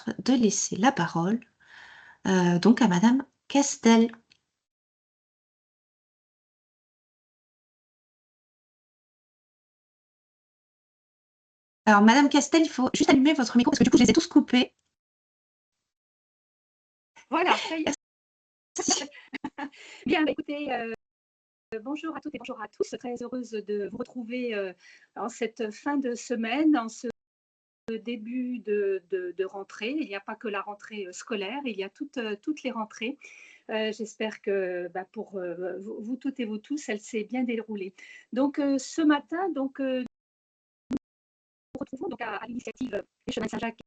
permettre de laisser la parole, donc à madame Castel. Alors madame Castel, il faut juste allumer votre micro parce que du coup, je les ai tous coupés. Voilà, ça y est. Merci. Bien, bah, écoutez, bonjour à toutes et bonjour à tous. Très heureuse de vous retrouver en cette fin de semaine, en ce début de rentrée. Il n'y a pas que la rentrée scolaire, il y a toutes les rentrées. J'espère que bah, pour vous toutes et vous tous, elle s'est bien déroulée. Donc ce matin, nous nous retrouvons donc à l'initiative des Chemins de Saint-Jacques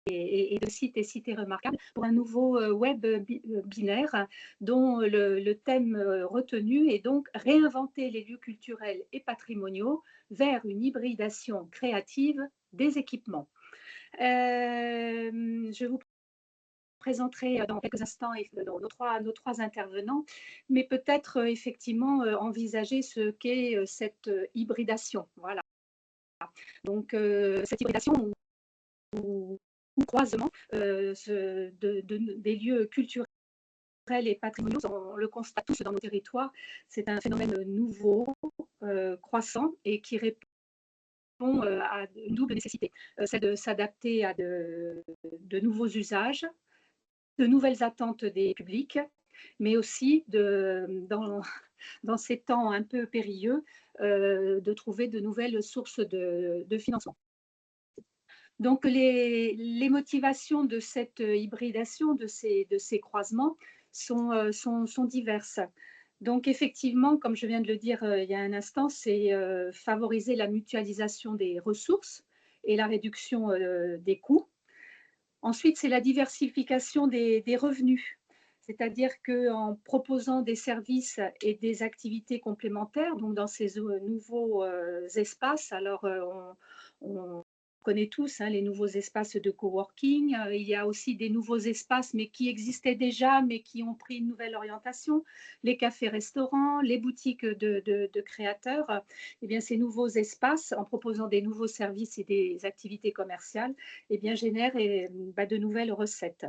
et de sites et cités remarquables pour un nouveau web binaire dont le thème retenu est donc réinventer les lieux culturels et patrimoniaux vers une hybridation créative des équipements. Je vous présenterai dans quelques instants nos trois intervenants, mais peut-être effectivement envisager ce qu'est cette hybridation. Voilà. Donc cette hybridation ou croisement des lieux culturels et patrimoniaux, on le constate tous dans nos territoires, c'est un phénomène nouveau, croissant et qui répond à une double nécessité, celle de s'adapter à de nouveaux usages, de nouvelles attentes des publics, mais aussi dans ces temps un peu périlleux, de trouver de nouvelles sources de financement. Donc les motivations de cette hybridation, de ces croisements sont diverses. Donc effectivement, comme je viens de le dire il y a un instant, c'est favoriser la mutualisation des ressources et la réduction des coûts. Ensuite, c'est la diversification des revenus, c'est-à-dire qu'en proposant des services et des activités complémentaires, donc dans ces nouveaux espaces, alors on connaît tous les nouveaux espaces de coworking, il y a aussi des nouveaux espaces, mais qui existaient déjà, mais qui ont pris une nouvelle orientation, les cafés-restaurants, les boutiques de créateurs. Eh bien, ces nouveaux espaces, en proposant des nouveaux services et des activités commerciales, eh bien, génèrent de nouvelles recettes.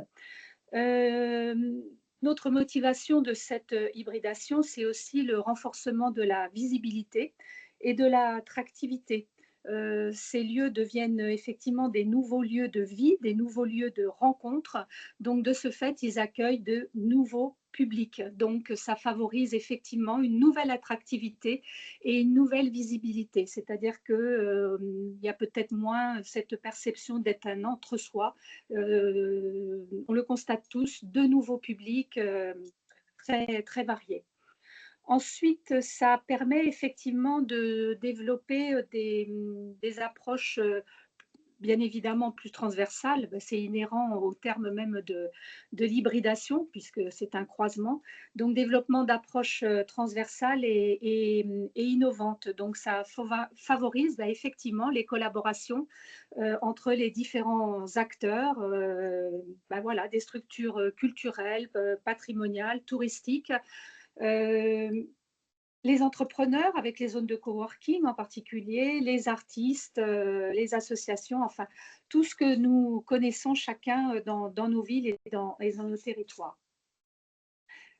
Notre motivation de cette hybridation, c'est aussi le renforcement de la visibilité et de l'attractivité. Ces lieux deviennent effectivement des nouveaux lieux de vie, des nouveaux lieux de rencontre. Donc, de ce fait, ils accueillent de nouveaux publics. Donc, ça favorise effectivement une nouvelle attractivité et une nouvelle visibilité. C'est-à-dire qu'il y a peut-être moins cette perception d'être un entre-soi. On le constate tous, de nouveaux publics très, très variés. Ensuite, ça permet effectivement de développer des approches bien évidemment plus transversales. C'est inhérent au terme même de l'hybridation, puisque c'est un croisement. Donc, développement d'approches transversales et innovantes. Donc, ça favorise effectivement les collaborations entre les différents acteurs, voilà, des structures culturelles, patrimoniales, touristiques, les entrepreneurs avec les zones de coworking en particulier, les artistes, les associations, enfin tout ce que nous connaissons chacun dans nos villes et dans nos territoires.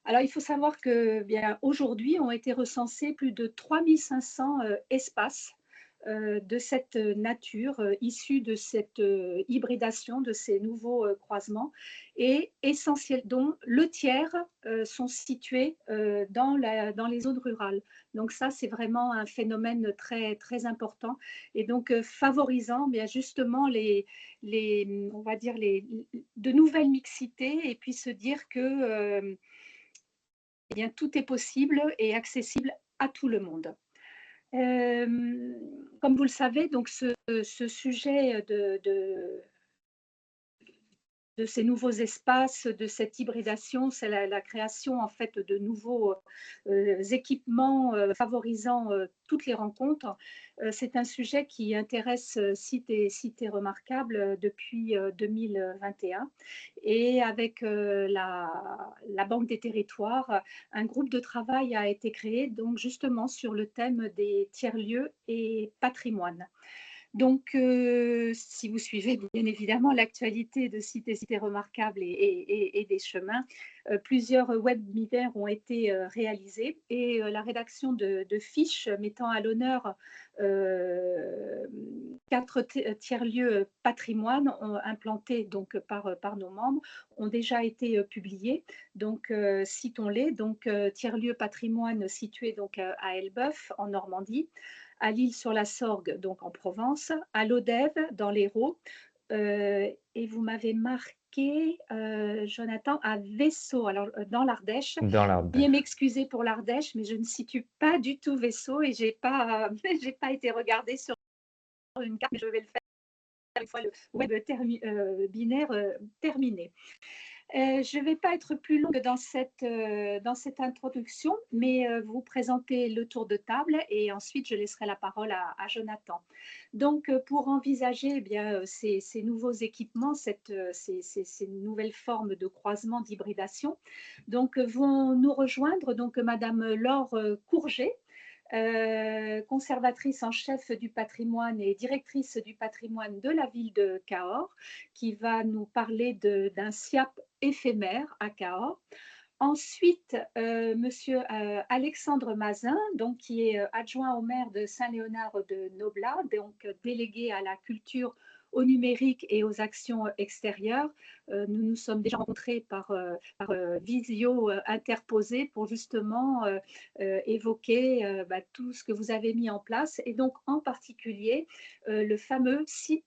Alors il faut savoir que bien aujourd'hui ont été recensés plus de 3500 espaces de cette nature issue de cette hybridation, de ces nouveaux croisements, et essentiel, dont le tiers sont situés dans les zones rurales. Donc ça, c'est vraiment un phénomène très, très important et donc favorisant bien justement on va dire de nouvelles mixités et puis se dire que eh bien, tout est possible et accessible à tout le monde. Comme vous le savez, donc ce sujet de ces nouveaux espaces, de cette hybridation, c'est la création en fait de nouveaux équipements favorisant toutes les rencontres. C'est un sujet qui intéresse Cités Remarquables depuis 2021 et avec la Banque des Territoires, un groupe de travail a été créé donc justement sur le thème des tiers-lieux et patrimoine. Donc, si vous suivez bien évidemment l'actualité de Cités remarquables et des chemins, plusieurs webinaires ont été réalisés et la rédaction de fiches mettant à l'honneur 4 tiers-lieux patrimoine implantés donc par nos membres ont déjà été publiés. Donc, citons-les. Donc, tiers-lieu patrimoine situé donc à Elbeuf en Normandie, à L'Isle-sur-la-Sorgue, donc en Provence, à Lodève, dans l'Hérault, et vous m'avez marqué, Jonathan, à Vaisseau, alors dans l'Ardèche. Dans Veuillez l'Ardèche. m'excuser pour l'Ardèche, mais je ne situe pas du tout Vaisseau et j'ai pas, j'ai pas été regarder sur une carte, mais je vais le faire une fois le web binaire terminé. Je ne vais pas être plus longue dans cette introduction, mais vous présenter le tour de table et ensuite je laisserai la parole à Jonathan. Donc, pour envisager eh bien, ces nouveaux équipements, ces nouvelles formes de croisement, d'hybridation, donc vont nous rejoindre donc Madame Laure Courget, conservatrice en chef du patrimoine et directrice du patrimoine de la ville de Cahors, qui va nous parler d'un SIAP éphémère à Cahors. Ensuite, Monsieur Alexandre Mazin, donc, qui est adjoint au maire de Saint-Léonard de Noblat, donc délégué à la culture, au numérique et aux actions extérieures. Nous nous sommes déjà rencontrés par visio interposé pour justement évoquer tout ce que vous avez mis en place et donc en particulier le fameux site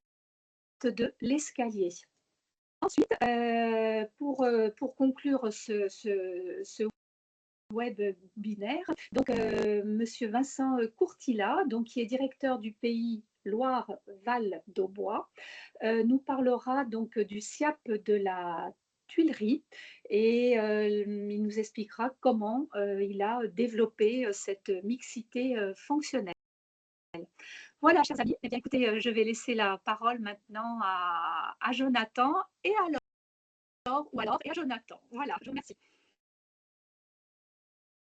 de l'escalier. Ensuite, pour conclure ce web binaire, donc Monsieur Vincent Courtilla, donc, qui est directeur du pays Loire-Val d'Aubois, nous parlera donc du SIAP de la Tuilerie et il nous expliquera comment il a développé cette mixité fonctionnelle. Voilà, chers amis, eh bien, écoutez, je vais laisser la parole maintenant à Jonathan et à Laure, ou alors et à Jonathan. Voilà, je vous remercie.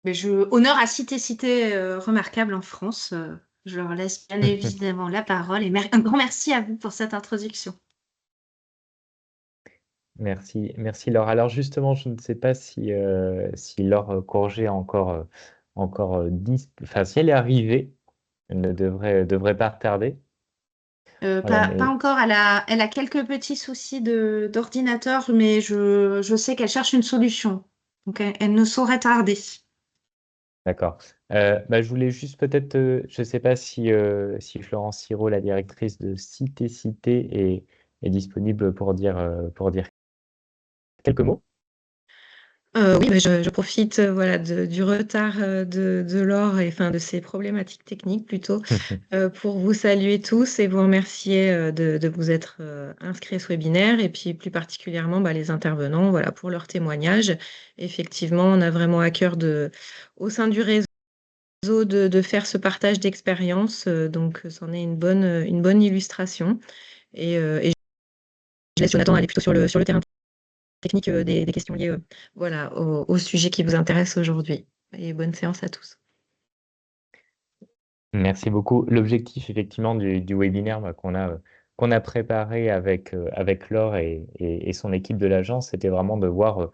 Mais honneur à Cité remarquable en France. Je leur laisse bien évidemment la parole et un grand merci à vous pour cette introduction. Merci, merci Laure. Alors justement, je ne sais pas si Laure Courget est enfin, si elle est arrivée, elle ne devrait pas retarder. Voilà, Pas encore, elle a quelques petits soucis d'ordinateur, mais je sais qu'elle cherche une solution. Donc elle ne saurait tarder. d'accord. Je voulais juste peut-être, je ne sais pas si Florence Sirot, la directrice de Cité, est disponible pour dire quelques mots. Oui, je profite voilà, du retard de Laure et enfin, de ses problématiques techniques plutôt pour vous saluer tous et vous remercier de vous être inscrits à ce webinaire et puis plus particulièrement les intervenants voilà, pour leur témoignage. Effectivement, on a vraiment à cœur au sein du réseau de faire ce partage d'expérience, donc c'en est une bonne illustration. Et je laisse Jonathan aller plutôt sur le terrain technique des questions liées voilà, au sujet qui vous intéresse aujourd'hui. Et bonne séance à tous. Merci beaucoup. L'objectif effectivement du webinaire qu'on a préparé avec Laure et son équipe de l'agence, c'était vraiment de voir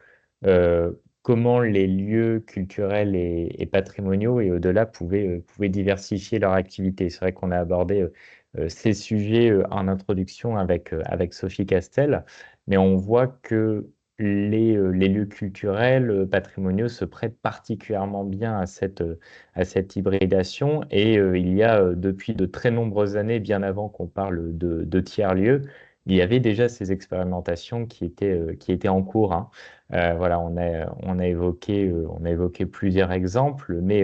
comment les lieux culturels et patrimoniaux et au-delà pouvaient diversifier leur activité. C'est vrai qu'on a abordé ces sujets en introduction avec Sophie Castel, mais on voit que les lieux culturels, patrimoniaux se prêtent particulièrement bien à cette hybridation. Et il y a depuis de très nombreuses années, bien avant qu'on parle de tiers-lieux, il y avait déjà ces expérimentations qui étaient en cours, hein. Voilà, on a évoqué plusieurs exemples, mais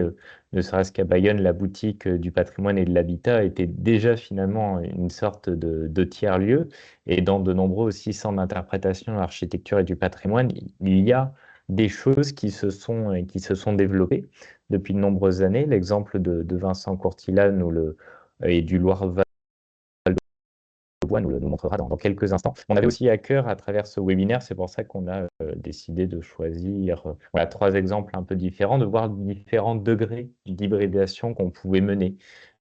ne serait-ce qu'à Bayonne, la boutique du patrimoine et de l'habitat était déjà finalement une sorte de tiers-lieu. Et dans de nombreux aussi centres d'interprétation de l'architecture et du patrimoine, il y a des choses qui se sont développées depuis de nombreuses années. L'exemple de Vincent Courtilla et du Loire-Val nous montrera dans quelques instants. On avait aussi à cœur à travers ce webinaire, c'est pour ça qu'on a décidé de choisir voilà, 3 exemples un peu différents, de voir différents degrés d'hybridation qu'on pouvait mener.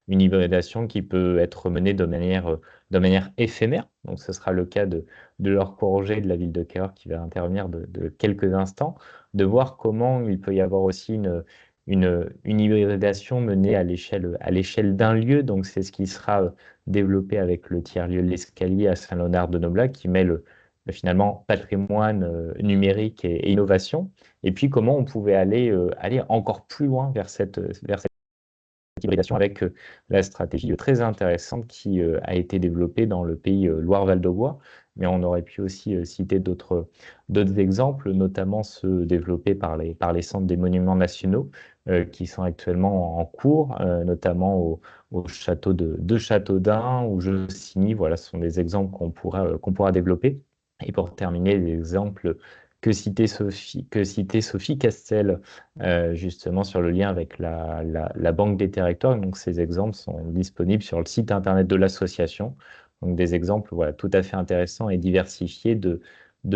une hybridation qui peut être menée de manière éphémère. Donc, ce sera le cas de Laure Courget de la ville de Cahors qui va intervenir de quelques instants, de voir comment il peut y avoir aussi une hybridation menée à l'échelle d'un lieu. Donc, c'est ce qui sera développé avec le tiers-lieu de l'Escalier à Saint-Léonard-de-Noblat, qui met finalement patrimoine numérique et innovation. Et puis, comment on pouvait aller encore plus loin vers cette hybridation avec la stratégie très intéressante qui a été développée dans le pays Loire-Val-de-Bois. Mais on aurait pu aussi citer d'autres exemples, notamment ceux développés par les centres des monuments nationaux qui sont actuellement en cours, notamment au château de Châteaudun ou Jossigny. Voilà, ce sont des exemples qu'on pourra développer. Et pour terminer, des exemples que citait Sophie Castel, justement sur le lien avec la Banque des territoires. Donc, ces exemples sont disponibles sur le site internet de l'association. Donc, des exemples voilà, tout à fait intéressants et diversifiés de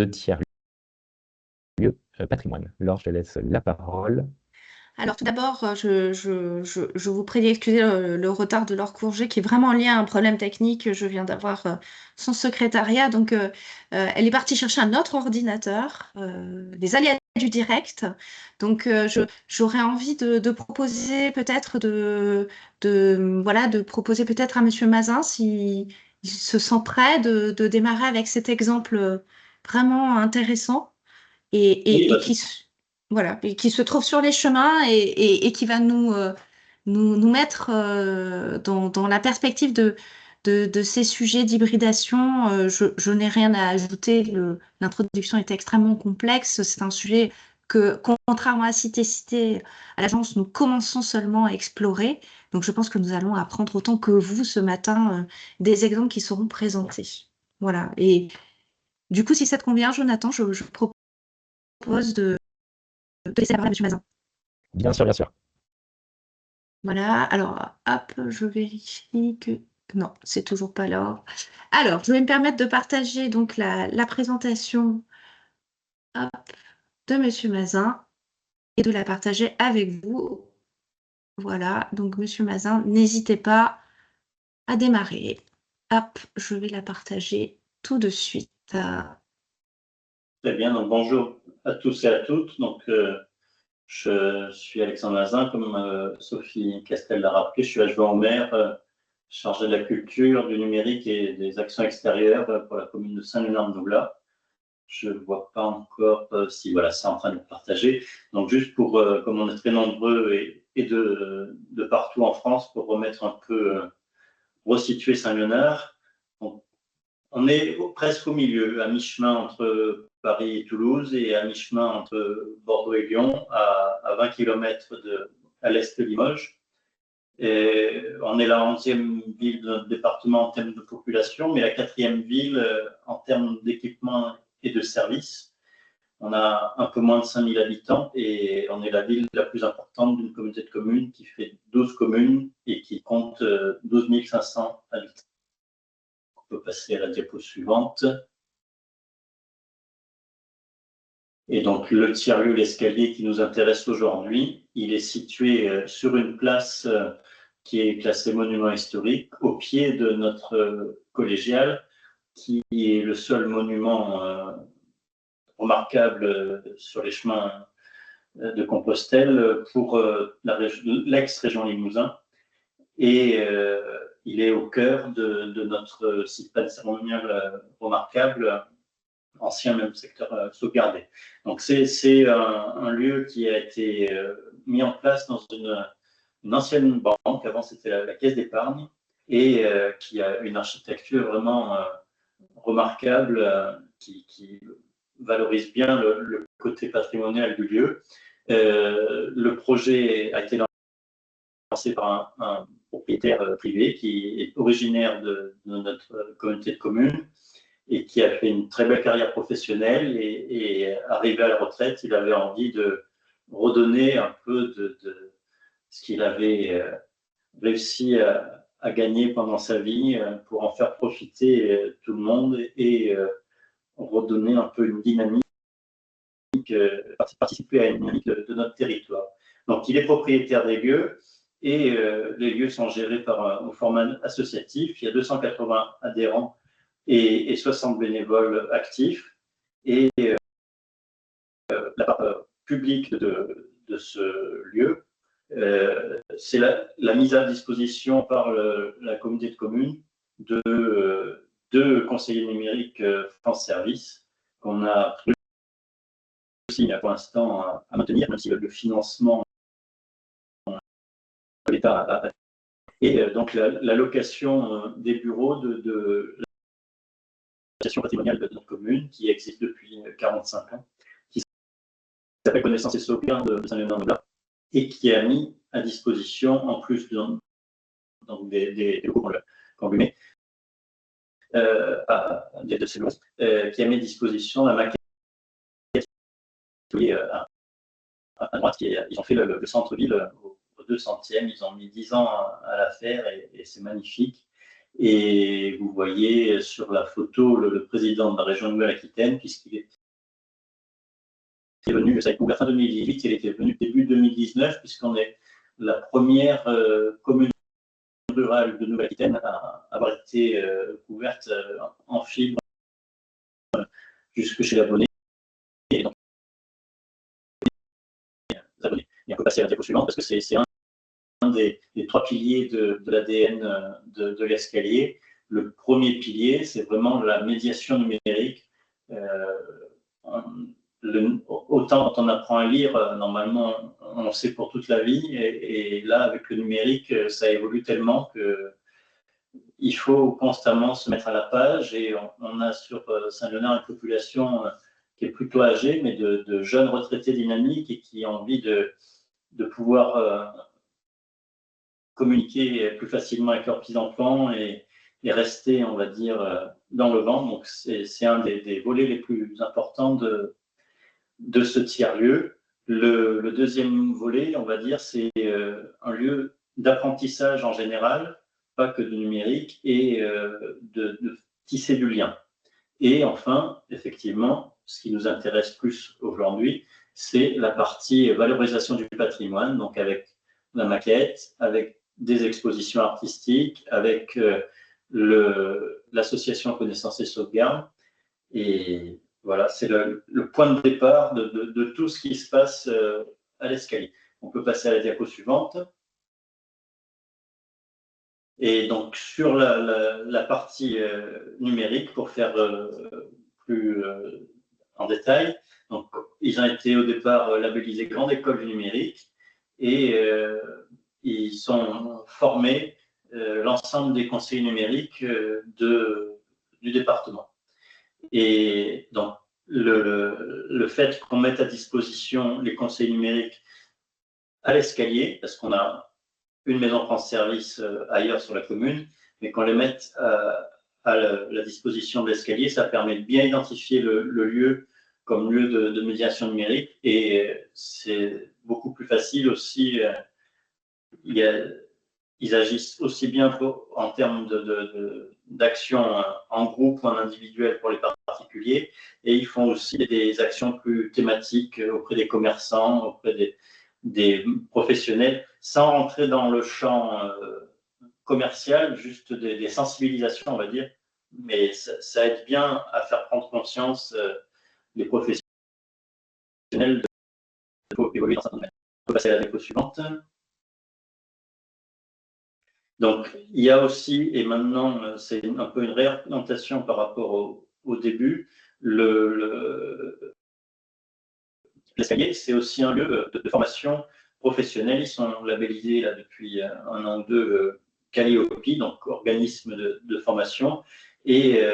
tiers-lieux patrimoine. Laure, je te laisse la parole. Alors tout d'abord, je vous prie d'excuser le retard de Laure Courget qui est vraiment lié à un problème technique. Je viens d'avoir son secrétariat, donc elle est partie chercher un autre ordinateur, les aléas du direct. Donc j'aurais envie de proposer peut-être de proposer peut-être à Monsieur Mazin si il se sent prêt de démarrer avec cet exemple vraiment intéressant et voilà, et qui se trouve sur les chemins et qui va nous mettre dans la perspective de ces sujets d'hybridation. Je n'ai rien à ajouter. L'introduction est extrêmement complexe. C'est un sujet que, contrairement à Cité à l'agence, nous commençons seulement à explorer. Donc, je pense que nous allons apprendre autant que vous ce matin des exemples qui seront présentés. Voilà. Et du coup, si ça te convient, Jonathan, je propose de laisser la parole à Monsieur Mazin. Bien sûr, bien sûr. Voilà, alors hop, je vérifie que... Non, c'est toujours pas là. Alors, je vais me permettre de partager donc la présentation hop, de Monsieur Mazin et de la partager avec vous. Voilà, donc Monsieur Mazin, n'hésitez pas à démarrer. Hop, je vais la partager tout de suite. Très bien, donc bonjour à tous et à toutes. Donc, je suis Alexandre Mazin, comme Sophie Castel l'a rappelé, je suis adjoint au maire, chargé de la culture, du numérique et des actions extérieures pour la commune de Saint-Léonard-de-Noblat. Je ne vois pas encore si voilà, c'est en train de partager. Donc, juste pour, comme on est très nombreux et de partout en France, pour remettre un peu, resituer Saint-Léonard. On est presque au milieu, à mi-chemin entre Paris et Toulouse et à mi-chemin entre Bordeaux et Lyon, à 20 km à l'est de Limoges. Et on est la 11e ville de notre département en termes de population, mais la 4e ville en termes d'équipement et de services. On a un peu moins de 5000 habitants et on est la ville la plus importante d'une communauté de communes qui fait 12 communes et qui compte 12 500 habitants. On peut passer à la diapo suivante. Et donc, le tiers-lieu, l'escalier qui nous intéresse aujourd'hui, il est situé sur une place qui est classée monument historique, au pied de notre collégiale, qui est le seul monument remarquable sur les chemins de Compostelle pour l'ex-région Limousin. Et il est au cœur de notre site patrimonial remarquable, ancien même secteur sauvegardé. Donc c'est un lieu qui a été mis en place dans une ancienne banque, avant c'était la Caisse d'épargne, et qui a une architecture vraiment remarquable, qui valorise bien le côté patrimonial du lieu. Le projet a été lancé par un propriétaire privé qui est originaire de notre communauté de communes et qui a fait une très belle carrière professionnelle et arrivé à la retraite, il avait envie de redonner un peu de ce qu'il avait réussi à gagner pendant sa vie pour en faire profiter tout le monde et redonner un peu une dynamique, participer à une dynamique de notre territoire. Donc, il est propriétaire des lieux et les lieux sont gérés au format associatif. Il y a 280 adhérents et 60 bénévoles actifs. Et la part publique de ce lieu, c'est la mise à disposition par la communauté de communes de deux conseillers numériques France Service qu'on a réussi pour l'instant à maintenir, même si le financement de l'État. Et donc la location des bureaux de l'association patrimoniale de notre commune, qui existe depuis 45 ans, qui s'appelle Connaissance et Sauvegarde de Saint-Léonard-de-Blas, et qui a mis à disposition, en plus des locaux qu'on lui met, de ces lois, qui a mis à disposition la maquette à droite. Ils ont fait le centre-ville au 200e, ils ont mis 10 ans à la faire et c'est magnifique. Et vous voyez sur la photo le président de la région Nouvelle-Aquitaine, puisqu'il est venu, ça a été ouvert fin 2018, il était venu début 2019, puisqu'on est la première commune rurale de Nouvelle-Aquitaine à avoir été couverte en fibre jusque chez l'abonné. Et donc, les abonnés. Et on peut passer à la diapo suivante, parce que c'est un des 3 piliers de l'ADN de l'escalier. Le premier pilier, c'est vraiment la médiation numérique. Autant quand on apprend à lire, normalement, on sait pour toute la vie, et là, avec le numérique, ça évolue tellement qu'il faut constamment se mettre à la page, et on a sur Saint-Léonard une population qui est plutôt âgée, mais de jeunes retraités dynamiques et qui ont envie de pouvoir communiquer plus facilement avec leurs petits-enfants et rester, on va dire, dans le vent. Donc, c'est un des volets les plus importants de ce tiers-lieu. Le deuxième volet, on va dire, c'est un lieu d'apprentissage en général, pas que de numérique, et de tisser du lien. Et enfin, effectivement, ce qui nous intéresse plus aujourd'hui, c'est la partie valorisation du patrimoine, donc avec la maquette, avec des expositions artistiques, avec l'association Connaissance et Sauvegarde. Et voilà, c'est le point de départ de tout ce qui se passe à l'escalier. On peut passer à la diapo suivante. Et donc, sur la partie numérique, pour faire plus en détail, donc, ils ont été au départ labellisés Grande École du Numérique, et ils sont formés l'ensemble des conseillers numériques du département. Et donc, le fait qu'on mette à disposition les conseillers numériques à l'escalier, parce qu'on a une maison France Service ailleurs sur la commune, mais qu'on les mette à la disposition de l'escalier, ça permet de bien identifier le lieu comme lieu de médiation numérique, et c'est beaucoup plus facile aussi. Ils agissent aussi bien en termes d'action en groupe ou en individuel pour les particuliers, et ils font aussi des actions plus thématiques auprès des commerçants, auprès des professionnels, sans rentrer dans le champ commercial, juste des sensibilisations, on va dire, mais ça aide bien à faire prendre conscience les professionnels de évoluer dans un domaine. On peut passer à la diapo suivante. Donc, il y a aussi, et maintenant c'est un peu une réorientation par rapport au début, l'escalier, c'est aussi un lieu de formation professionnelle. Ils sont labellisés là, depuis 1 an ou 2, Calliope, donc organisme de formation, et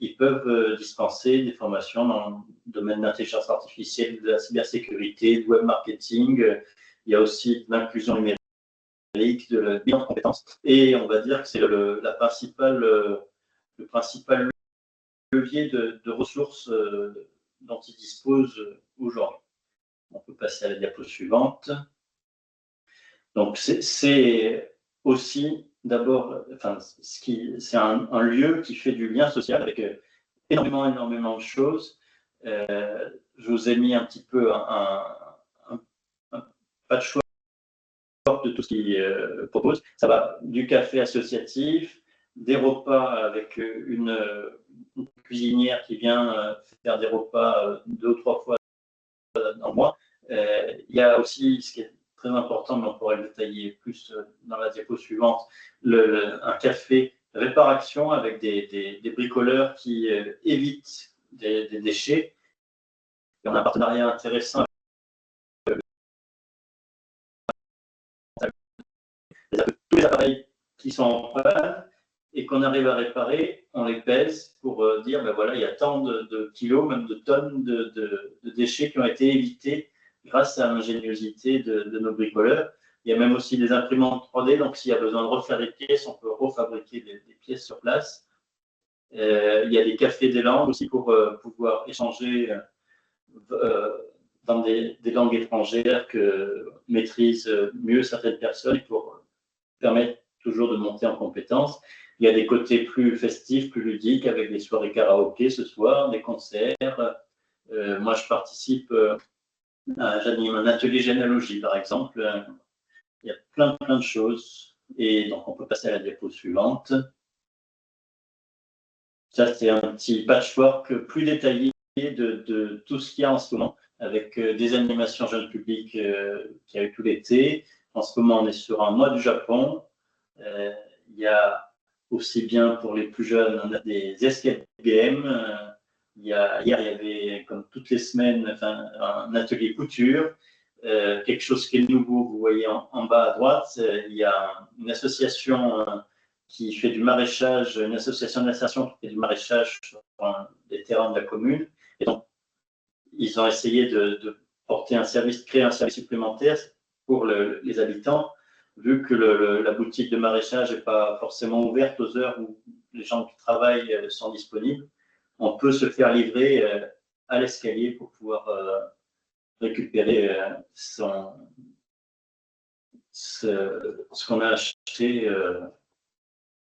ils peuvent dispenser des formations dans le domaine de l'intelligence artificielle, de la cybersécurité, du web marketing. Il y a aussi de l'inclusion numérique, de la bilan de compétences, et on va dire que c'est le principal levier de ressources dont ils disposent aujourd'hui. On peut passer à la diapo suivante. Donc, c'est aussi d'abord, enfin, c'est un lieu qui fait du lien social avec énormément de choses. Je vous ai mis un petit peu un patchwork de tout ce qu'ils proposent. Ça va du café associatif, des repas avec une cuisinière qui vient faire des repas 2 ou 3 fois dans le mois. Il y a aussi, ce qui est très important, mais on pourrait le détailler plus dans la diapo suivante, un café réparation avec des bricoleurs qui évitent des déchets. Et on a un partenariat intéressant avec tous les appareils qui sont en panne et qu'on arrive à réparer, on les pèse pour dire, ben voilà, il y a tant de kilos, même de tonnes de déchets qui ont été évités grâce à l'ingéniosité de nos bricoleurs. Il y a même aussi des imprimantes 3D, donc s'il y a besoin de refaire des pièces, on peut refabriquer des pièces sur place. Il y a des cafés des langues aussi pour pouvoir échanger dans des langues étrangères que maîtrisent mieux certaines personnes pour permettre toujours de monter en compétences. Il y a des côtés plus festifs, plus ludiques, avec des soirées karaoké ce soir, des concerts. Moi, je participe, j'anime un atelier généalogie, par exemple. Il y a plein de choses. Et donc, on peut passer à la diapo suivante. Ça, c'est un petit patchwork plus détaillé de tout ce qu'il y a en ce moment, avec des animations jeunes publics qu'il y a eu tout l'été. En ce moment, on est sur un mois du Japon. Il y a aussi bien pour les plus jeunes, on a des escape games. Hier, il y avait, comme toutes les semaines, un atelier couture. Quelque chose qui est nouveau, vous voyez en bas à droite, il y a une association qui fait du maraîchage, une association d'insertion qui fait du maraîchage sur des terrains de la commune. Et donc, ils ont essayé de porter un service, créer un service supplémentaire pour les habitants, vu que la boutique de maraîchage n'est pas forcément ouverte aux heures où les gens qui travaillent sont disponibles. On peut se faire livrer à l'escalier pour pouvoir récupérer ce qu'on a acheté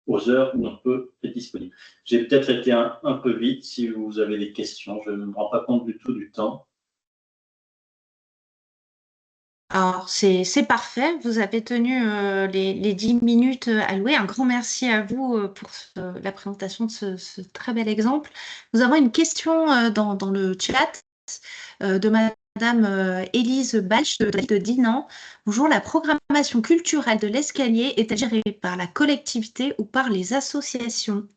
aux heures où on peut être disponible. J'ai peut-être été un peu vite. Si vous avez des questions, je ne me rends pas compte du tout du temps. Alors, c'est parfait. Vous avez tenu les 10 minutes allouées. Un grand merci à vous pour la présentation de ce très bel exemple. Nous avons une question dans le chat de Madame Élise Balch de Dinan. Bonjour, la programmation culturelle de l'escalier est-elle gérée par la collectivité ou par les associations?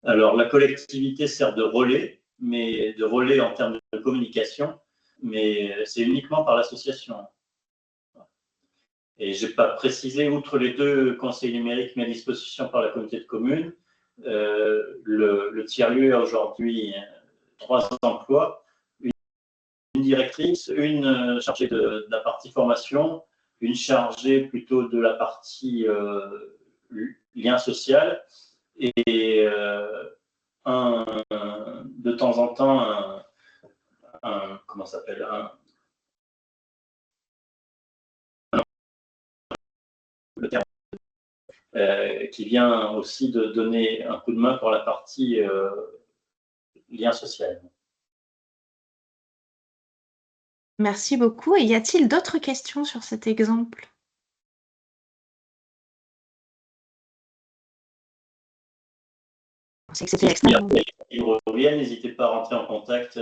Alors, la collectivité sert de relais, mais de relais en termes de communication, mais c'est uniquement par l'association. Et je n'ai pas précisé, outre les 2 conseils numériques mis à disposition par la communauté de communes, le tiers-lieu a aujourd'hui 3 emplois, une directrice, une chargée de la partie formation, une chargée plutôt de la partie lien social, et de temps en temps comment ça s'appelle, le terme, qui vient aussi de donner un coup de main pour la partie lien social. Merci beaucoup. Et y a-t-il d'autres questions sur cet exemple? C'est que c'était extrêmement. Si vous reviennent, n'hésitez pas à rentrer en contact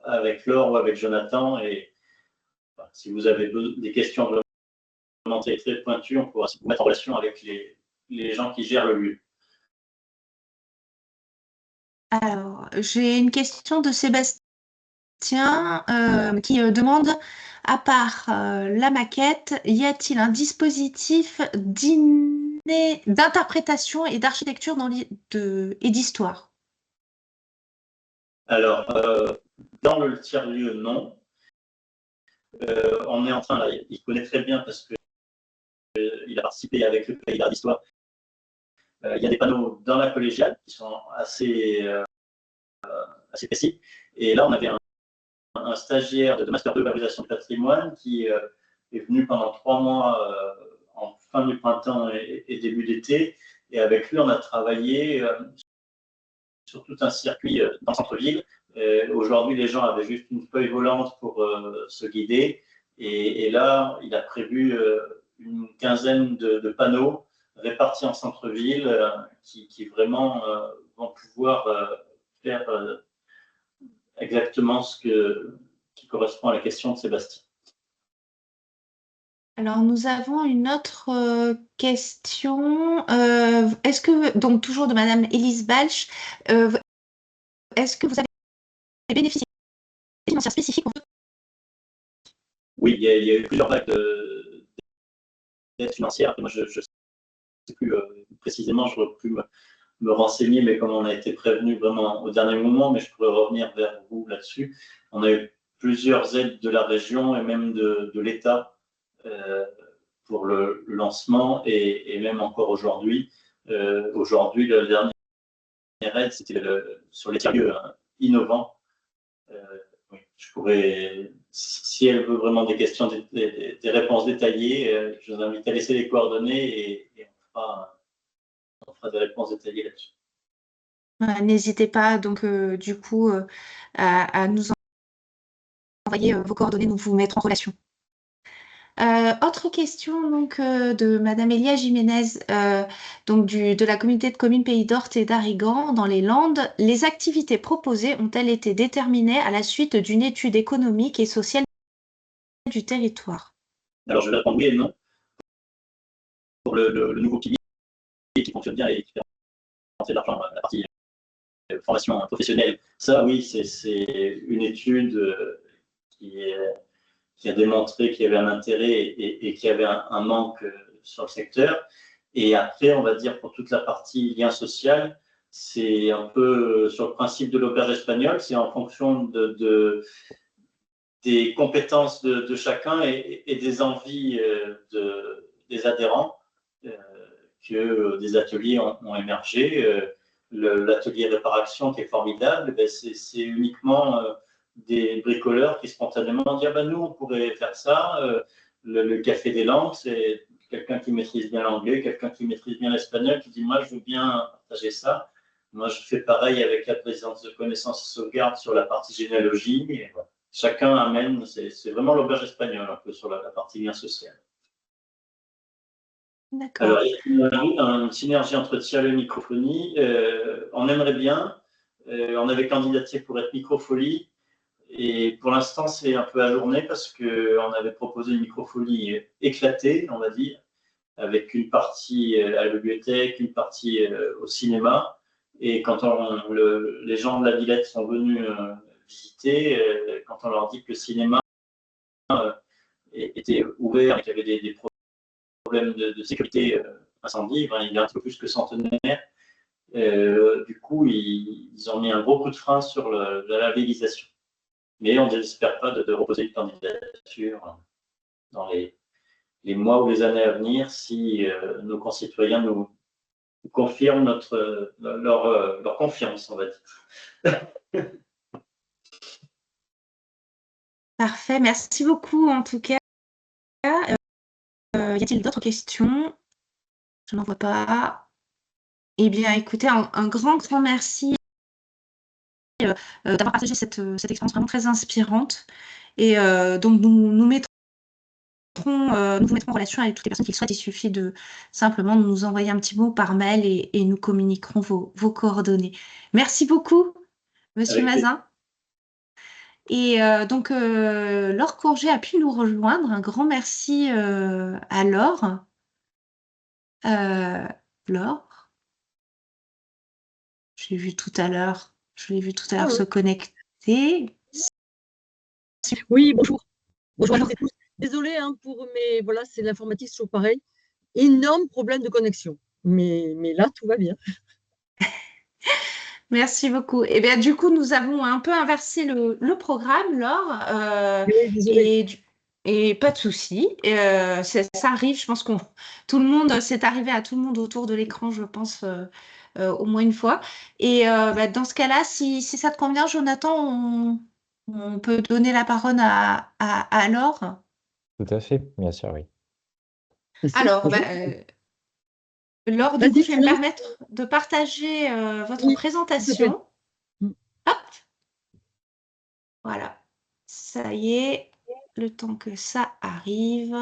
avec Laure ou avec Jonathan. Et si vous avez des questions vraiment très pointues, on pourra vous mettre en relation avec les gens qui gèrent le lieu. Alors, j'ai une question de Sébastien qui demande, à part la maquette, y a-t-il un dispositif d'interprétation et d'architecture et d'histoire? Alors, dans le tiers-lieu, non. On est en train, il connaît très bien parce qu'il a participé avec le cahier d'histoire. Il y a des panneaux dans la collégiale qui sont assez précis. Et là, on avait un stagiaire de master 2 valorisation de patrimoine qui est venu pendant 3 mois en fin du printemps et début d'été. Et avec lui, on a travaillé sur tout un circuit dans le centre-ville. Aujourd'hui, les gens avaient juste une feuille volante pour se guider. Et là, il a prévu une quinzaine de panneaux répartis en centre-ville qui vraiment vont pouvoir faire exactement qui correspond à la question de Sébastien. Alors, nous avons une autre question. Est-ce que, donc toujours de Madame Élise Balch, est-ce que vous avez bénéficié d'une financière spécifique pour... Oui, il y a eu plusieurs vagues d'aide financière. Moi, je ne sais plus précisément, je n'aurais pu me renseigner, mais comme on a été prévenu vraiment au dernier moment, mais je pourrais revenir vers vous là-dessus. On a eu plusieurs aides de la région et même de l'État pour le lancement et même encore aujourd'hui. Aujourd'hui, la dernière aide, c'était sur les tiers-lieux innovants. Oui, je pourrais, si elle veut vraiment des questions, des réponses détaillées, je vous invite à laisser les coordonnées et on fera des réponses détaillées là-dessus. N'hésitez pas donc du coup à nous envoyer vos coordonnées, nous vous mettre en relation. Autre question donc de Madame Elia Jiménez, donc de la communauté de communes Pays d'Orthe et d'Arigan dans les Landes. Les activités proposées ont-elles été déterminées à la suite d'une étude économique et sociale du territoire? Alors je vais répondre oui et non. Pour le nouveau pilier qui fonctionne bien et qui permet de l'argent, la partie formation professionnelle, ça oui, c'est une étude qui a démontré qu'il y avait un intérêt et qu'il y avait un manque sur le secteur. Et après, on va dire pour toute la partie lien social, c'est un peu sur le principe de l'auberge espagnole, c'est en fonction des compétences de chacun et des envies des adhérents que des ateliers ont émergé. L'atelier réparation qui est formidable, c'est uniquement des bricoleurs qui spontanément disent ah ben nous on pourrait faire ça. Le Café des Langues, c'est quelqu'un qui maîtrise bien l'anglais, quelqu'un qui maîtrise bien l'espagnol, qui dit moi je veux bien partager ça. Moi je fais pareil avec la présidence de connaissances et sauvegarde sur la partie généalogie. Et voilà. Chacun amène, c'est vraiment l'auberge espagnole un peu sur la partie lien social. Alors, il y a une synergie entre Tiale et microphonie. On aimerait bien. On avait candidaté pour être microfolie. Et pour l'instant, c'est un peu ajourné parce qu'on avait proposé une microfolie éclatée, on va dire, avec une partie à la bibliothèque, une partie au cinéma. Et quand les gens de la Villette sont venus visiter, quand on leur dit que le cinéma était ouvert et qu'il y avait des problèmes de sécurité incendie, ben, il est un peu plus que centenaire. Du coup, ils ont mis un gros coup de frein sur la labellisation. Mais on ne désespère pas de reposer une candidature dans les mois ou les années à venir si nos concitoyens nous confirment leur confiance, on va dire. Parfait, merci beaucoup en tout cas. Y a-t-il d'autres questions? Je n'en vois pas. Eh bien, écoutez, un grand merci d'avoir partagé cette expérience vraiment très inspirante. Et donc, nous vous mettrons en relation avec toutes les personnes qui le souhaitent. Il suffit simplement de nous envoyer un petit mot par mail et nous communiquerons vos coordonnées. Merci beaucoup, Monsieur Mazin. Et donc, Laure Courget a pu nous rejoindre. Un grand merci à Laure. Laure, je l'ai vu tout à l'heure se connecter. Oui, bonjour. Bonjour à tous. Désolée mais voilà, c'est l'informatique, c'est toujours pareil. Énorme problème de connexion. Mais là, tout va bien. Merci beaucoup. Et bien, du coup, nous avons un peu inversé le programme, Laure. Et pas de souci. Ça arrive, je pense c'est arrivé à tout le monde autour de l'écran, je pense, au moins une fois. Et dans ce cas-là, si ça te convient, Jonathan, on peut donner la parole à Laure. Tout à fait, bien sûr, oui. Alors, Laure, du coup, je vais me permettre de partager votre présentation. Hop. Voilà. Ça y est. le temps que ça arrive.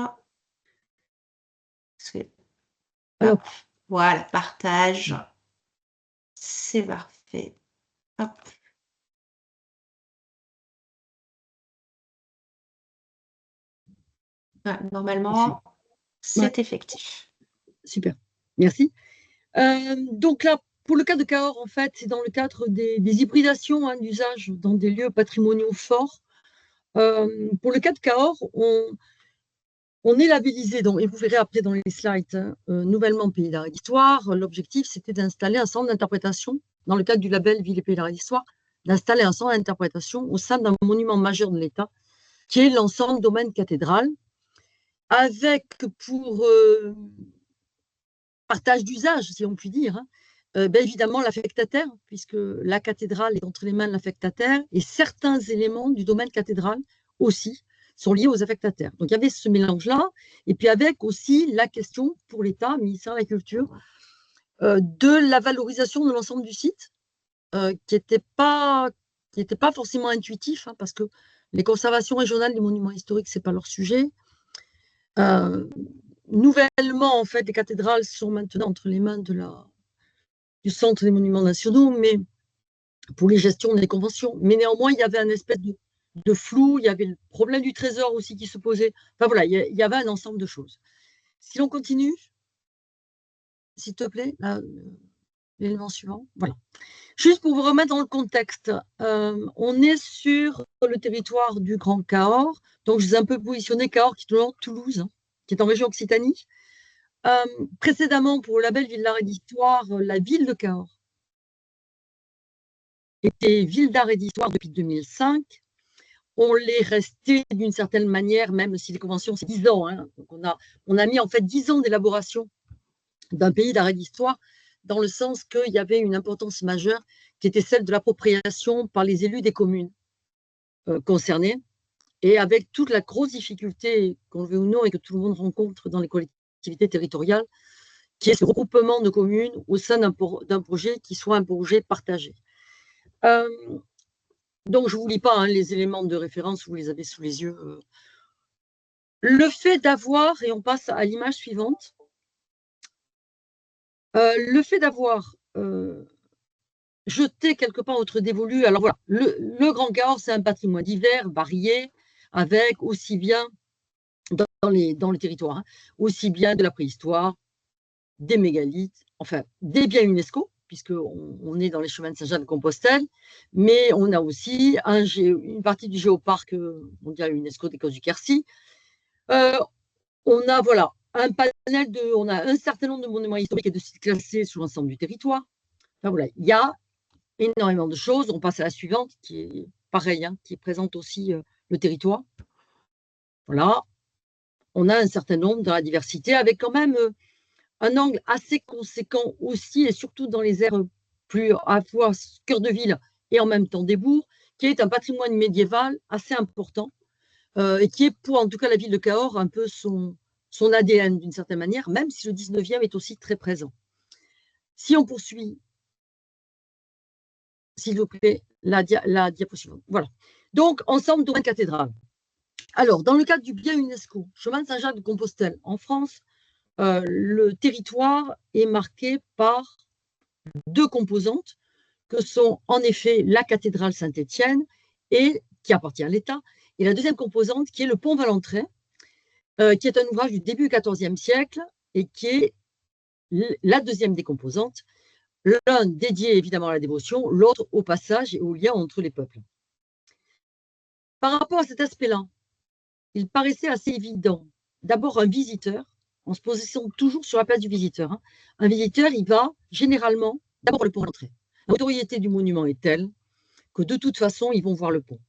Hop. Voilà, partage. C'est parfait. Hop. Voilà, normalement, c'est effectif. Super, merci. Donc là, pour le cas de Cahors, en fait, c'est dans le cadre des hybridations d'usage dans des lieux patrimoniaux forts. Pour le cas de Cahors, on est labellisé, donc, et vous verrez après dans les slides, nouvellement Pays d'art et d'histoire. L'objectif, c'était d'installer un centre d'interprétation, dans le cadre du label Ville et Pays d'art et d'histoire, d'installer un centre d'interprétation au sein d'un monument majeur de l'État, qui est l'ensemble domaine cathédrale, avec pour partage d'usage, si on peut dire, évidemment l'affectataire, puisque la cathédrale est entre les mains de l'affectataire, et certains éléments du domaine cathédral aussi sont liés aux affectataires. Donc il y avait ce mélange-là, et puis avec aussi la question pour l'État, ministère de la Culture, de la valorisation de l'ensemble du site, qui n'était pas forcément intuitif, parce que les conservations régionales des monuments historiques, ce n'est pas leur sujet. Nouvellement, en fait, les cathédrales sont maintenant entre les mains du Centre des monuments nationaux, mais pour les gestions des conventions. Mais néanmoins, il y avait un espèce de flou, il y avait le problème du trésor aussi qui se posait. Enfin voilà, il y avait un ensemble de choses. Si l'on continue, s'il te plaît, l'élément suivant. Voilà. Juste pour vous remettre dans le contexte, on est sur le territoire du Grand Cahors. Donc, je vous ai un peu positionné Cahors, qui est au nord de Toulouse, qui est en région Occitanie. Précédemment, pour le label Ville d'art et d'histoire, la ville de Cahors était ville d'art et d'histoire depuis 2005. On l'est resté d'une certaine manière, même si les conventions, c'est 10 ans. Donc on a mis en fait 10 ans d'élaboration d'un pays d'art et d'histoire, dans le sens qu'il y avait une importance majeure qui était celle de l'appropriation par les élus des communes concernées, et avec toute la grosse difficulté, qu'on le veut ou non, et que tout le monde rencontre dans les collectivités territoriales, qui est ce regroupement de communes au sein d'un projet qui soit un projet partagé. Donc, je ne vous lis pas les éléments de référence, vous les avez sous les yeux. Le fait d'avoir, et on passe à l'image suivante, le fait d'avoir jeté quelque part autre dévolu, alors voilà, le Grand Cahors, c'est un patrimoine divers, varié, avec aussi bien, dans le territoire, aussi bien de la préhistoire, des mégalithes, enfin, des biens UNESCO, puisqu'on est dans les chemins de Saint-Jacques-de-Compostelle, mais on a aussi une partie du géoparc mondial UNESCO des Côtes du Quercy. On a voilà, on a un certain nombre de monuments historiques et de sites classés sur l'ensemble du territoire. Enfin, voilà, il y a énormément de choses. On passe à la suivante, qui est pareil, qui présente aussi le territoire. Voilà, on a un certain nombre dans la diversité, avec quand même un angle assez conséquent aussi, et surtout dans les aires plus à la fois cœur de ville et en même temps des bourgs, qui est un patrimoine médiéval assez important, et qui est pour en tout cas la ville de Cahors un peu son ADN d'une certaine manière, même si le 19e est aussi très présent. Si on poursuit, s'il vous plaît, la diapositive. Voilà. Donc, ensemble domaine cathédrale. Alors, dans le cadre du bien UNESCO, chemin de Saint-Jacques-de-Compostelle, en France, le territoire est marqué par deux composantes, que sont en effet la cathédrale Saint-Étienne, qui appartient à l'État, et la deuxième composante qui est le pont Valentray, qui est un ouvrage du début du XIVe siècle et qui est la deuxième des composantes, l'un dédié évidemment à la dévotion, l'autre au passage et au lien entre les peuples. Par rapport à cet aspect-là, il paraissait assez évident, d'abord un visiteur, en se positionnant toujours sur la place du visiteur. Un visiteur, il va généralement d'abord le pont Valentray. La notoriété du monument est telle que de toute façon, ils vont voir le pont.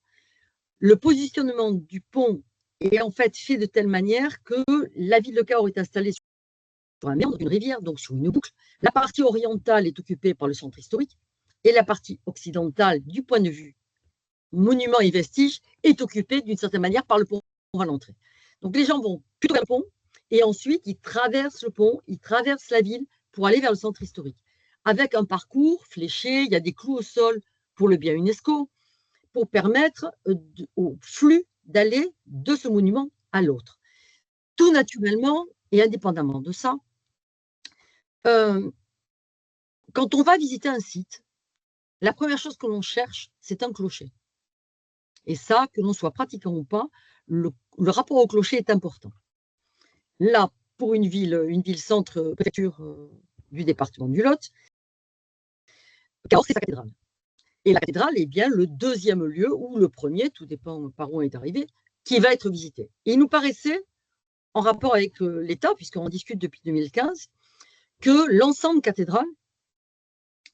Le positionnement du pont est en fait fait de telle manière que la ville de Cahors est installée sur un méandre d'une rivière, donc sur une boucle. La partie orientale est occupée par le centre historique et la partie occidentale, du point de vue monument et vestiges, est occupée d'une certaine manière par le pont Valentray. Donc les gens vont plutôt vers le pont et ensuite ils traversent le pont, ils traversent la ville pour aller vers le centre historique. Avec un parcours fléché, il y a des clous au sol pour le bien UNESCO, pour permettre au flux d'aller de ce monument à l'autre. Tout naturellement et indépendamment de ça, quand on va visiter un site, la première chose que l'on cherche, c'est un clocher. Et ça, que l'on soit pratiquant ou pas, le rapport au clocher est important. Là, pour une ville-centre, préfecture du département du Lot, Cahors, c'est sa cathédrale. Et la cathédrale est bien le deuxième lieu, ou le premier, tout dépend par où on est arrivé, qui va être visité. Et il nous paraissait, en rapport avec l'État, puisqu'on discute depuis 2015, que l'ensemble cathédrale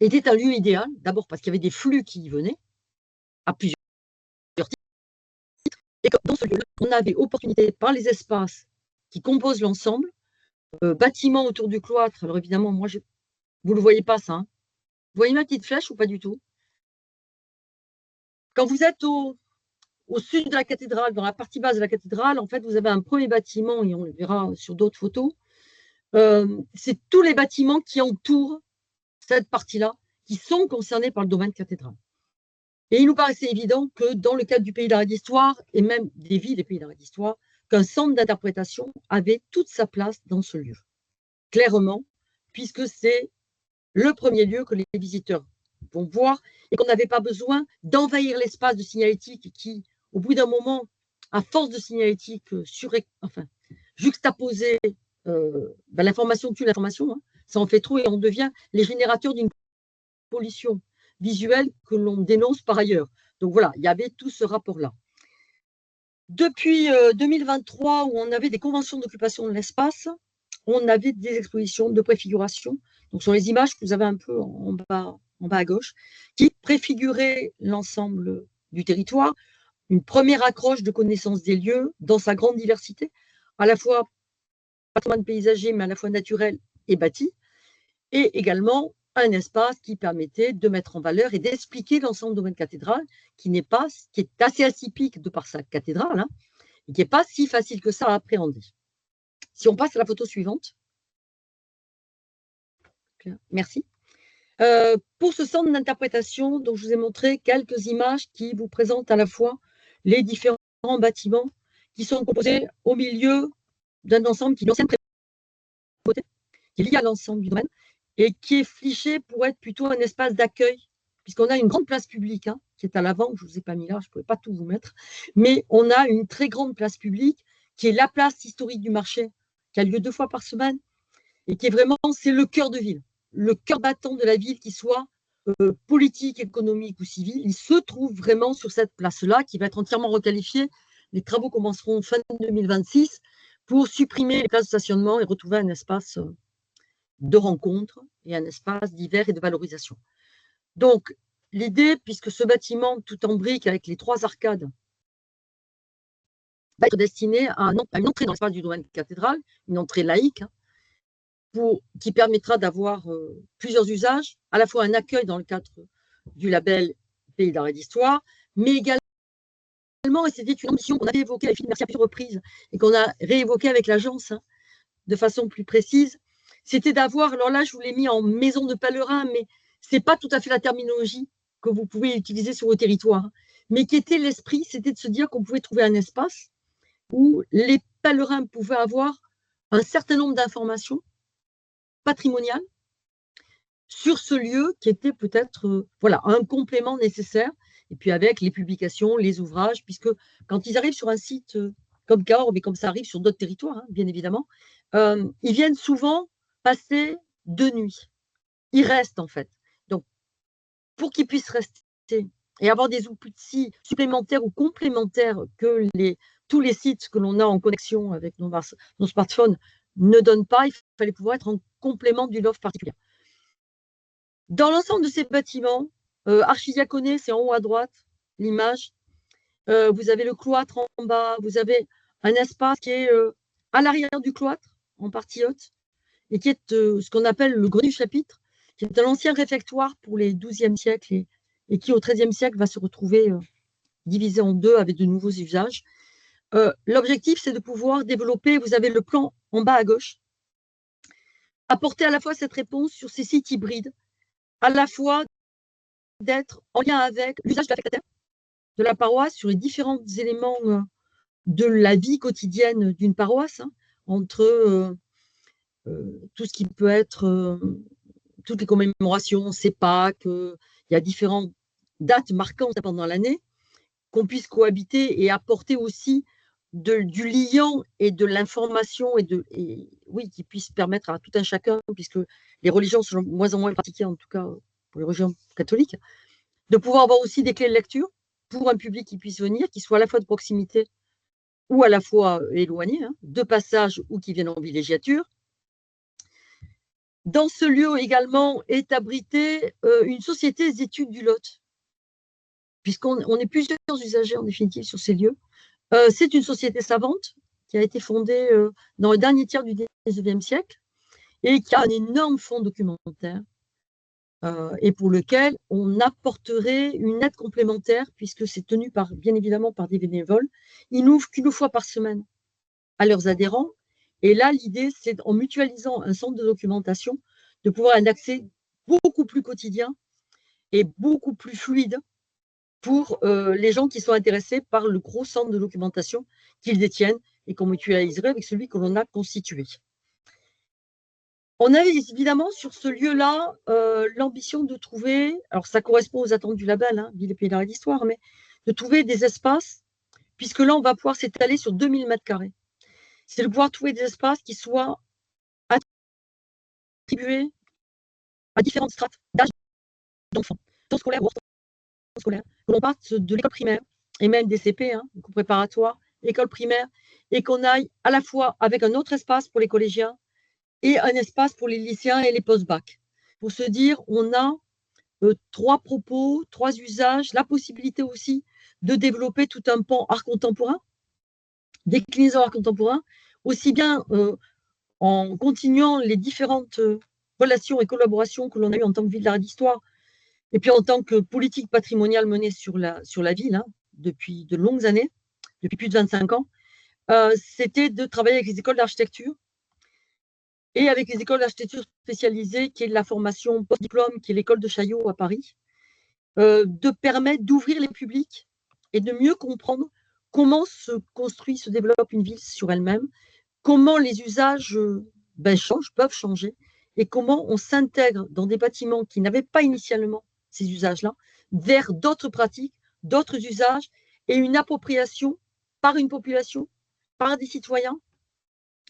était un lieu idéal, d'abord parce qu'il y avait des flux qui y venaient, à plusieurs titres, et que dans ce lieu-là, on avait opportunité, par les espaces qui composent l'ensemble, bâtiments autour du cloître. Alors évidemment, moi, vous ne le voyez pas ça, hein. Vous voyez ma petite flèche ou pas du tout? Quand vous êtes au sud de la cathédrale, dans la partie basse de la cathédrale, en fait, vous avez un premier bâtiment, et on le verra sur d'autres photos. C'est tous les bâtiments qui entourent cette partie-là, qui sont concernés par le domaine cathédral. Et il nous paraissait évident que dans le cadre du Pays d'Arrêt d'Histoire, et même des villes des Pays d'Arrêt d'Histoire, qu'un centre d'interprétation avait toute sa place dans ce lieu. Clairement, puisque c'est le premier lieu que les visiteurs vont voir et qu'on n'avait pas besoin d'envahir l'espace de signalétique qui, au bout d'un moment, à force de signalétique juxtaposer l'information tue l'information, hein, ça en fait trop et on devient les générateurs d'une pollution visuelle que l'on dénonce par ailleurs. Donc voilà, il y avait tout ce rapport-là. Depuis 2023, où on avait des conventions d'occupation de l'espace, on avait des expositions de préfiguration. Donc sur les images que vous avez un peu en bas à gauche, qui préfiguraient l'ensemble du territoire, une première accroche de connaissance des lieux dans sa grande diversité, à la fois patrimoine paysager, mais à la fois naturel et bâti, et également un espace qui permettait de mettre en valeur et d'expliquer l'ensemble du domaine cathédral, qui est assez atypique de par sa cathédrale, hein, et qui n'est pas si facile que ça à appréhender. Si on passe à la photo suivante. Merci. Pour ce centre d'interprétation, dont je vous ai montré quelques images qui vous présentent à la fois les différents bâtiments qui sont composés au milieu d'un ensemble qui est une ancienne prévôté, qui est lié à l'ensemble du domaine et qui est fléché pour être plutôt un espace d'accueil, puisqu'on a une grande place publique, hein, qui est à l'avant, je ne vous ai pas mis là, je ne pouvais pas tout vous mettre, mais on a une très grande place publique qui est la place historique du marché, qui a lieu 2 fois par semaine, et qui est vraiment, c'est le cœur de ville, le cœur battant de la ville, qui soit politique, économique ou civil, il se trouve vraiment sur cette place-là, qui va être entièrement requalifiée. Les travaux commenceront fin 2026 pour supprimer les places de stationnement et retrouver un espace de rencontre et un espace divers et de valorisation. Donc, l'idée, puisque ce bâtiment tout en briques avec les 3 arcades va être destiné à une entrée dans l'espace du domaine cathédral, une entrée laïque, hein, qui permettra d'avoir plusieurs usages, à la fois un accueil dans le cadre du label Pays d'Arrêt d'Histoire, mais également, et c'était une ambition qu'on avait évoquée avec Philippe Mercier à plusieurs reprises et qu'on a réévoquée avec l'agence, hein, de façon plus précise, c'était d'avoir, alors là je vous l'ai mis en maison de pèlerin, mais ce n'est pas tout à fait la terminologie que vous pouvez utiliser sur vos territoires, mais qui était l'esprit, c'était de se dire qu'on pouvait trouver un espace où les pèlerins pouvaient avoir un certain nombre d'informations patrimoniales sur ce lieu qui était peut-être voilà, un complément nécessaire, et puis avec les publications, les ouvrages, puisque quand ils arrivent sur un site comme Cahors, mais comme ça arrive sur d'autres territoires, hein, bien évidemment, ils viennent souvent passer 2 nuits. Ils restent en fait. Donc, pour qu'ils puissent rester et avoir des outils supplémentaires ou complémentaires que tous les sites que l'on a en connexion avec nos smartphones ne donnent pas, il fallait pouvoir être en complément d'une offre particulière. Dans l'ensemble de ces bâtiments, archidiaconés, c'est en haut à droite, l'image, vous avez le cloître en bas, vous avez un espace qui est à l'arrière du cloître, en partie haute, et qui est ce qu'on appelle le grenier du chapitre, qui est un ancien réfectoire pour les XIIe siècle et qui, au XIIIe siècle, va se retrouver divisé en 2 avec de nouveaux usages. L'objectif, c'est de pouvoir développer, vous avez le plan en bas à gauche, apporter à la fois cette réponse sur ces sites hybrides, à la fois d'être en lien avec l'usage de l'affectataire de la paroisse sur les différents éléments de la vie quotidienne d'une paroisse, hein, entre tout ce qui peut être toutes les commémorations, c'est Pâques, il y a différentes dates marquantes pendant l'année, qu'on puisse cohabiter et apporter aussi du liant et de l'information oui, qui puisse permettre à tout un chacun, puisque les religions sont de moins en moins pratiquées, en tout cas pour les religions catholiques, de pouvoir avoir aussi des clés de lecture pour un public qui puisse venir, qui soit à la fois de proximité ou à la fois éloigné, hein, de passage ou qui viennent en villégiature. Dans ce lieu également est abritée une société des études du Lot, puisqu'on est plusieurs usagers en définitive sur ces lieux. C'est une société savante qui a été fondée dans le dernier tiers du XIXe siècle et qui a un énorme fonds documentaire et pour lequel on apporterait une aide complémentaire puisque c'est tenu bien évidemment par des bénévoles. Ils n'ouvrent qu'une fois par semaine à leurs adhérents. Et là, l'idée, c'est en mutualisant un centre de documentation, de pouvoir un accès beaucoup plus quotidien et beaucoup plus fluide pour les gens qui sont intéressés par le gros centre de documentation qu'ils détiennent et qu'on mutualiserait avec celui que l'on a constitué. On avait évidemment sur ce lieu-là l'ambition de trouver, alors ça correspond aux attentes du label, hein, Ville et Pays d'Art et d'Histoire, mais de trouver des espaces, puisque là, on va pouvoir s'étaler sur 2000 m². C'est de pouvoir trouver des espaces qui soient attribués à différentes strates d'âge d'enfants, temps scolaire ou hors temps scolaire, que l'on parte de l'école primaire et même des CP, hein, préparatoire, école primaire, et qu'on aille à la fois avec un autre espace pour les collégiens et un espace pour les lycéens et les post-bac. Pour se dire, on a 3 propos, 3 usages, la possibilité aussi de développer tout un pan art contemporain, déclinaison art contemporain, aussi bien en continuant les différentes relations et collaborations que l'on a eues en tant que ville d'art et d'histoire, et puis en tant que politique patrimoniale menée sur la ville, hein, depuis de longues années, depuis plus de 25 ans, c'était de travailler avec les écoles d'architecture et avec les écoles d'architecture spécialisées, qui est la formation post-diplôme, qui est l'école de Chaillot à Paris, de permettre d'ouvrir les publics et de mieux comprendre comment se construit, se développe une ville sur elle-même, comment les usages changent, peuvent changer, et comment on s'intègre dans des bâtiments qui n'avaient pas initialement ces usages-là, vers d'autres pratiques, d'autres usages, et une appropriation par une population, par des citoyens,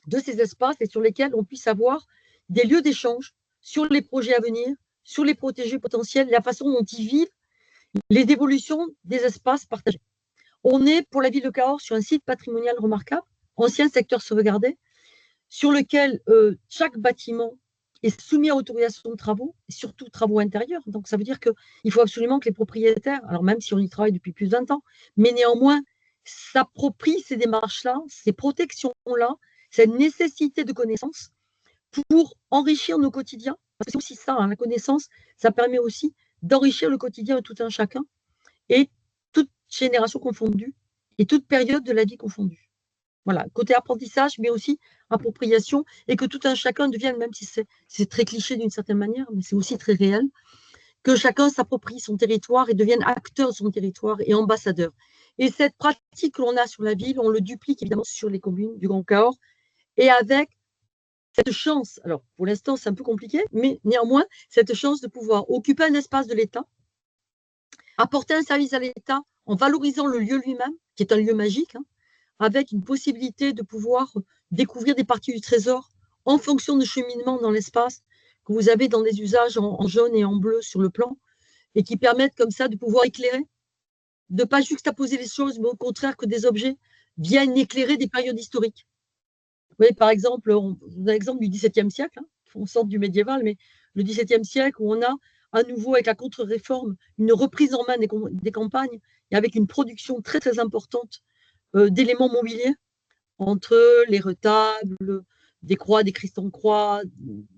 de ces espaces et sur lesquels on puisse avoir des lieux d'échange sur les projets à venir, sur les protégés potentiels, la façon dont ils vivent les évolutions des espaces partagés. On est, pour la ville de Cahors, sur un site patrimonial remarquable, ancien secteur sauvegardé, sur lequel chaque bâtiment est soumis à autorisation de travaux, et surtout travaux intérieurs. Donc, ça veut dire qu'il faut absolument que les propriétaires, alors même si on y travaille depuis plus de 20 ans, mais néanmoins, s'approprient ces démarches-là, ces protections-là, cette nécessité de connaissance pour enrichir nos quotidiens. Parce que c'est aussi ça, hein, la connaissance, ça permet aussi d'enrichir le quotidien de tout un chacun, et toute génération confondue, et toute période de la vie confondue. Voilà, côté apprentissage, mais aussi appropriation, et que tout un chacun devienne, même si c'est très cliché d'une certaine manière, mais c'est aussi très réel, que chacun s'approprie son territoire et devienne acteur de son territoire et ambassadeur. Et cette pratique que l'on a sur la ville, on le duplique évidemment sur les communes du Grand Cahors, et avec cette chance, alors pour l'instant c'est un peu compliqué, mais néanmoins, cette chance de pouvoir occuper un espace de l'État, apporter un service à l'État en valorisant le lieu lui-même, qui est un lieu magique, hein, avec une possibilité de pouvoir découvrir des parties du trésor en fonction de cheminement dans l'espace que vous avez dans des usages en jaune et en bleu sur le plan, et qui permettent comme ça de pouvoir éclairer, de ne pas juxtaposer les choses, mais au contraire que des objets viennent éclairer des périodes historiques. Vous voyez, par exemple, on a l'exemple du XVIIe siècle, hein, on sort du médiéval, mais le XVIIe siècle où on a à nouveau, avec la contre-réforme, une reprise en main des campagnes, et avec une production très très importante d'éléments mobiliers, entre les retables, des croix, des cristons-croix,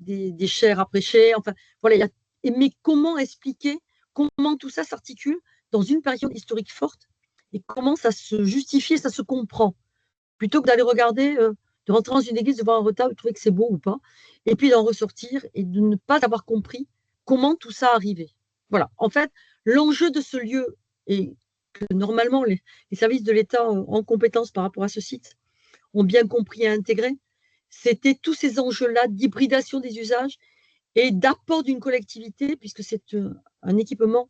des chairs après chairs, enfin, voilà. Mais comment expliquer, comment tout ça s'articule dans une période historique forte, et comment ça se justifie, ça se comprend, plutôt que d'aller regarder, de rentrer dans une église, de voir un retable, de trouver que c'est beau ou pas, et puis d'en ressortir, et de ne pas avoir compris comment tout ça arrivait. Voilà. En fait, l'enjeu de ce lieu, et que normalement, les services de l'État en compétence par rapport à ce site ont bien compris et intégré, c'était tous ces enjeux-là d'hybridation des usages et d'apport d'une collectivité, puisque c'est un équipement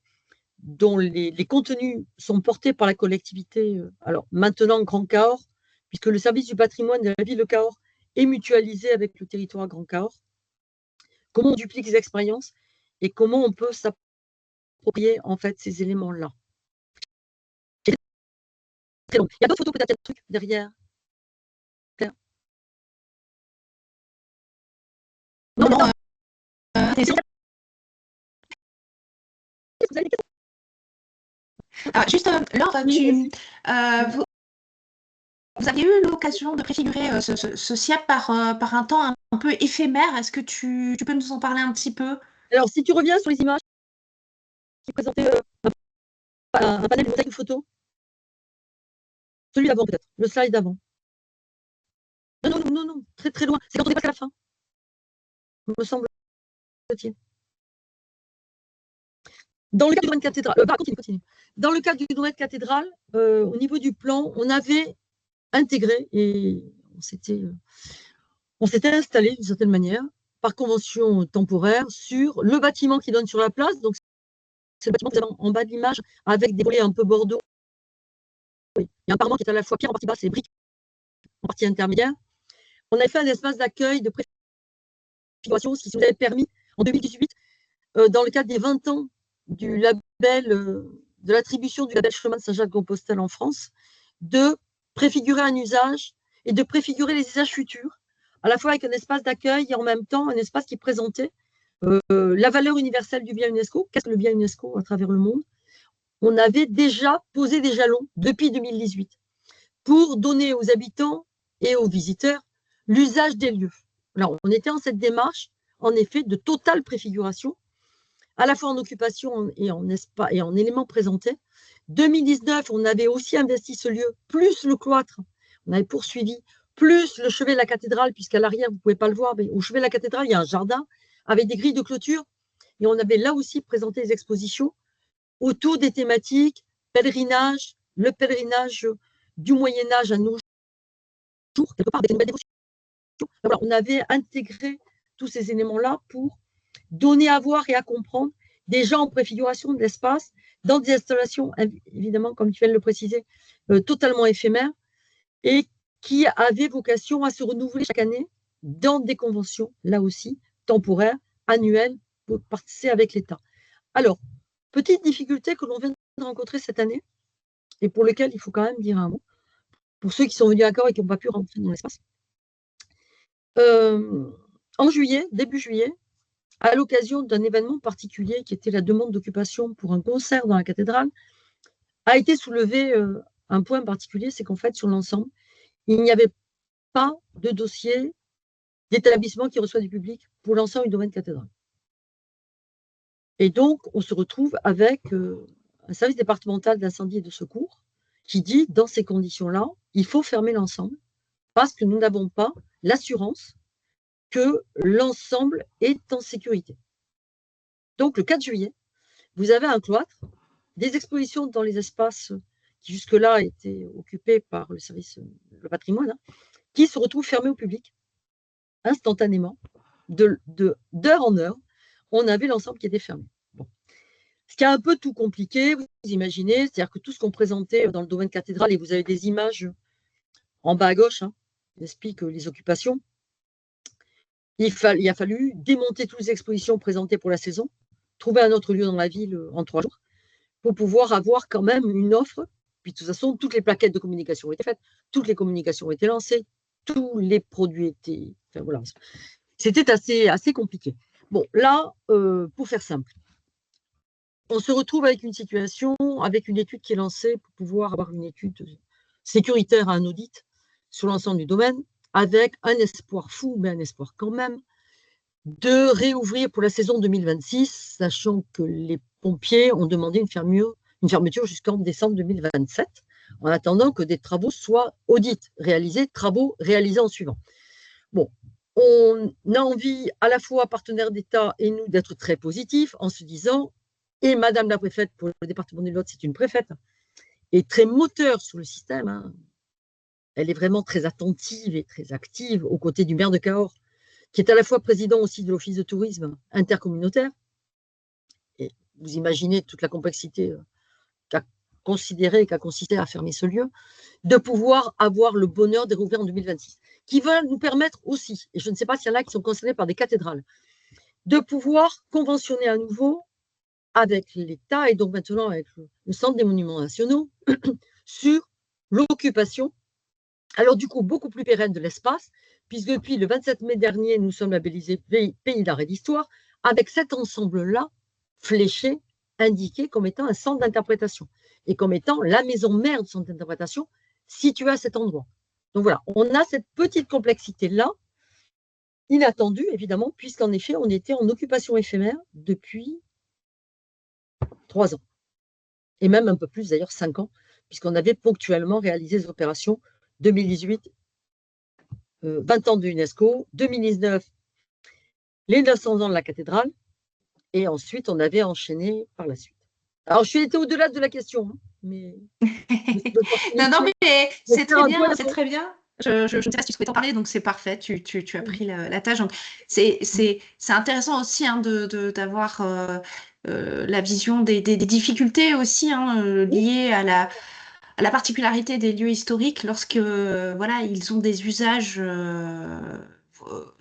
dont les contenus sont portés par la collectivité. Alors maintenant, Grand Cahors, puisque le service du patrimoine de la ville de Cahors est mutualisé avec le territoire Grand Cahors. Comment on duplique les expériences et comment on peut s'approprier en fait ces éléments-là. Il y a d'autres photos, peut-être, trucs derrière. Non, non. Alors, juste, Laure, vous aviez eu l'occasion de préfigurer ce SIAP par un temps un peu éphémère. Est-ce que tu peux nous en parler un petit peu? Alors, si tu reviens sur les images qui présentaient un panel de mosaïque photo, celui d'avant peut-être, le slide d'avant. Non, très très loin. C'est quand on dépasse à la fin, me semble-t-il. Dans le cas du domaine cathédrale, continue. Dans le cas du domaine cathédrale, au niveau du plan, on avait intégré et on s'était installé d'une certaine manière par convention temporaire sur le bâtiment qui donne sur la place. Donc, c'est le bâtiment que vous avez en bas de l'image avec des volets un peu bordeaux. Oui. Il y a un parement qui est à la fois pierre en partie basse et briques en partie intermédiaire. On a fait un espace d'accueil de préfiguration, si vous avez permis, en 2018, dans le cadre des 20 ans du label, de l'attribution du label Chemin de Saint-Jacques-de-Compostelle en France, de préfigurer un usage et de préfigurer les usages futurs, à la fois avec un espace d'accueil et en même temps un espace qui présentait la valeur universelle du bien UNESCO. Qu'est-ce que le bien UNESCO à travers le monde? On avait déjà posé des jalons depuis 2018 pour donner aux habitants et aux visiteurs l'usage des lieux. Alors, on était en cette démarche, en effet, de totale préfiguration, à la fois en occupation et en éléments présentés. 2019, on avait aussi investi ce lieu, plus le cloître, on avait poursuivi, plus le chevet de la cathédrale, puisqu'à l'arrière, vous ne pouvez pas le voir, mais au chevet de la cathédrale, il y a un jardin avec des grilles de clôture, et on avait là aussi présenté des expositions autour des thématiques pèlerinage, le pèlerinage du Moyen-Âge à nos jours, quelque part avec une nouvelle dévotion. Alors, on avait intégré tous ces éléments-là pour donner à voir et à comprendre déjà en préfiguration de l'espace dans des installations, évidemment, comme tu viens de le préciser, totalement éphémères et qui avaient vocation à se renouveler chaque année dans des conventions, là aussi, temporaires, annuelles, pour participer avec l'État. Alors, petite difficulté que l'on vient de rencontrer cette année et pour lequel il faut quand même dire un mot, pour ceux qui sont venus à Cahors et qui n'ont pas pu rentrer dans l'espace. En juillet, début juillet, à l'occasion d'un événement particulier qui était la demande d'occupation pour un concert dans la cathédrale, a été soulevé un point particulier, c'est qu'en fait, sur l'ensemble, il n'y avait pas de dossier d'établissement qui reçoit du public pour l'ensemble du domaine cathédrale. Et donc, on se retrouve avec un service départemental d'incendie et de secours qui dit, dans ces conditions-là, il faut fermer l'ensemble parce que nous n'avons pas l'assurance que l'ensemble est en sécurité. Donc, le 4 juillet, vous avez un cloître, des expositions dans les espaces qui jusque-là étaient occupés par le service le patrimoine, qui se retrouvent fermés au public, instantanément, d'heure en heure, on avait l'ensemble qui était fermé. Bon. Ce qui est un peu tout compliqué, vous imaginez, c'est-à-dire que tout ce qu'on présentait dans le domaine cathédral, et vous avez des images en bas à gauche, qui expliquent les occupations, il a fallu démonter toutes les expositions présentées pour la saison, trouver un autre lieu dans la ville en 3 jours, pour pouvoir avoir quand même une offre. Puis de toute façon, toutes les plaquettes de communication ont été faites, toutes les communications ont été lancées, tous les produits étaient... Enfin voilà, c'était assez compliqué. Bon, là, pour faire simple, on se retrouve avec une situation, avec une étude qui est lancée pour pouvoir avoir une étude sécuritaire à un audit sur l'ensemble du domaine, avec un espoir fou, mais un espoir quand même, de réouvrir pour la saison 2026, sachant que les pompiers ont demandé une fermeture jusqu'en décembre 2027, en attendant que des travaux soient audits réalisés, travaux réalisés en suivant. Bon, on a envie, à la fois partenaires d'État et nous, d'être très positifs en se disant, et Madame la préfète pour le département du Lot, c'est une préfète, est très moteur sur le système. Hein. Elle est vraiment très attentive et très active aux côtés du maire de Cahors, qui est à la fois président aussi de l'office de tourisme intercommunautaire. Et vous imaginez toute la complexité qu'a consisté à fermer ce lieu, de pouvoir avoir le bonheur de rouvrir en 2026, qui va nous permettre aussi, et je ne sais pas s'il y en a qui sont concernés par des cathédrales, de pouvoir conventionner à nouveau avec l'État et donc maintenant avec le Centre des Monuments Nationaux sur l'occupation, alors du coup beaucoup plus pérenne de l'espace, puisque depuis le 27 mai dernier, nous sommes labellisés Pays d'art et d'histoire, avec cet ensemble-là fléché, indiqué comme étant un centre d'interprétation et comme étant la maison mère du centre d'interprétation située à cet endroit. Donc voilà, on a cette petite complexité-là, inattendue évidemment, puisqu'en effet, on était en occupation éphémère depuis 3 ans, et même un peu plus d'ailleurs, 5 ans, puisqu'on avait ponctuellement réalisé des opérations 2018, 20 ans de l'UNESCO, 2019, les 900 ans de la cathédrale, et ensuite on avait enchaîné par la suite. Alors je suis été au-delà de la question, hein, mais non, mais c'est très bien, c'est très bien. Je ne sais pas si tu souhaites en parler, donc c'est parfait, tu as pris la tâche. C'est intéressant aussi hein, d'avoir la vision des difficultés aussi hein, liées à la particularité des lieux historiques lorsque voilà, ils ont des usages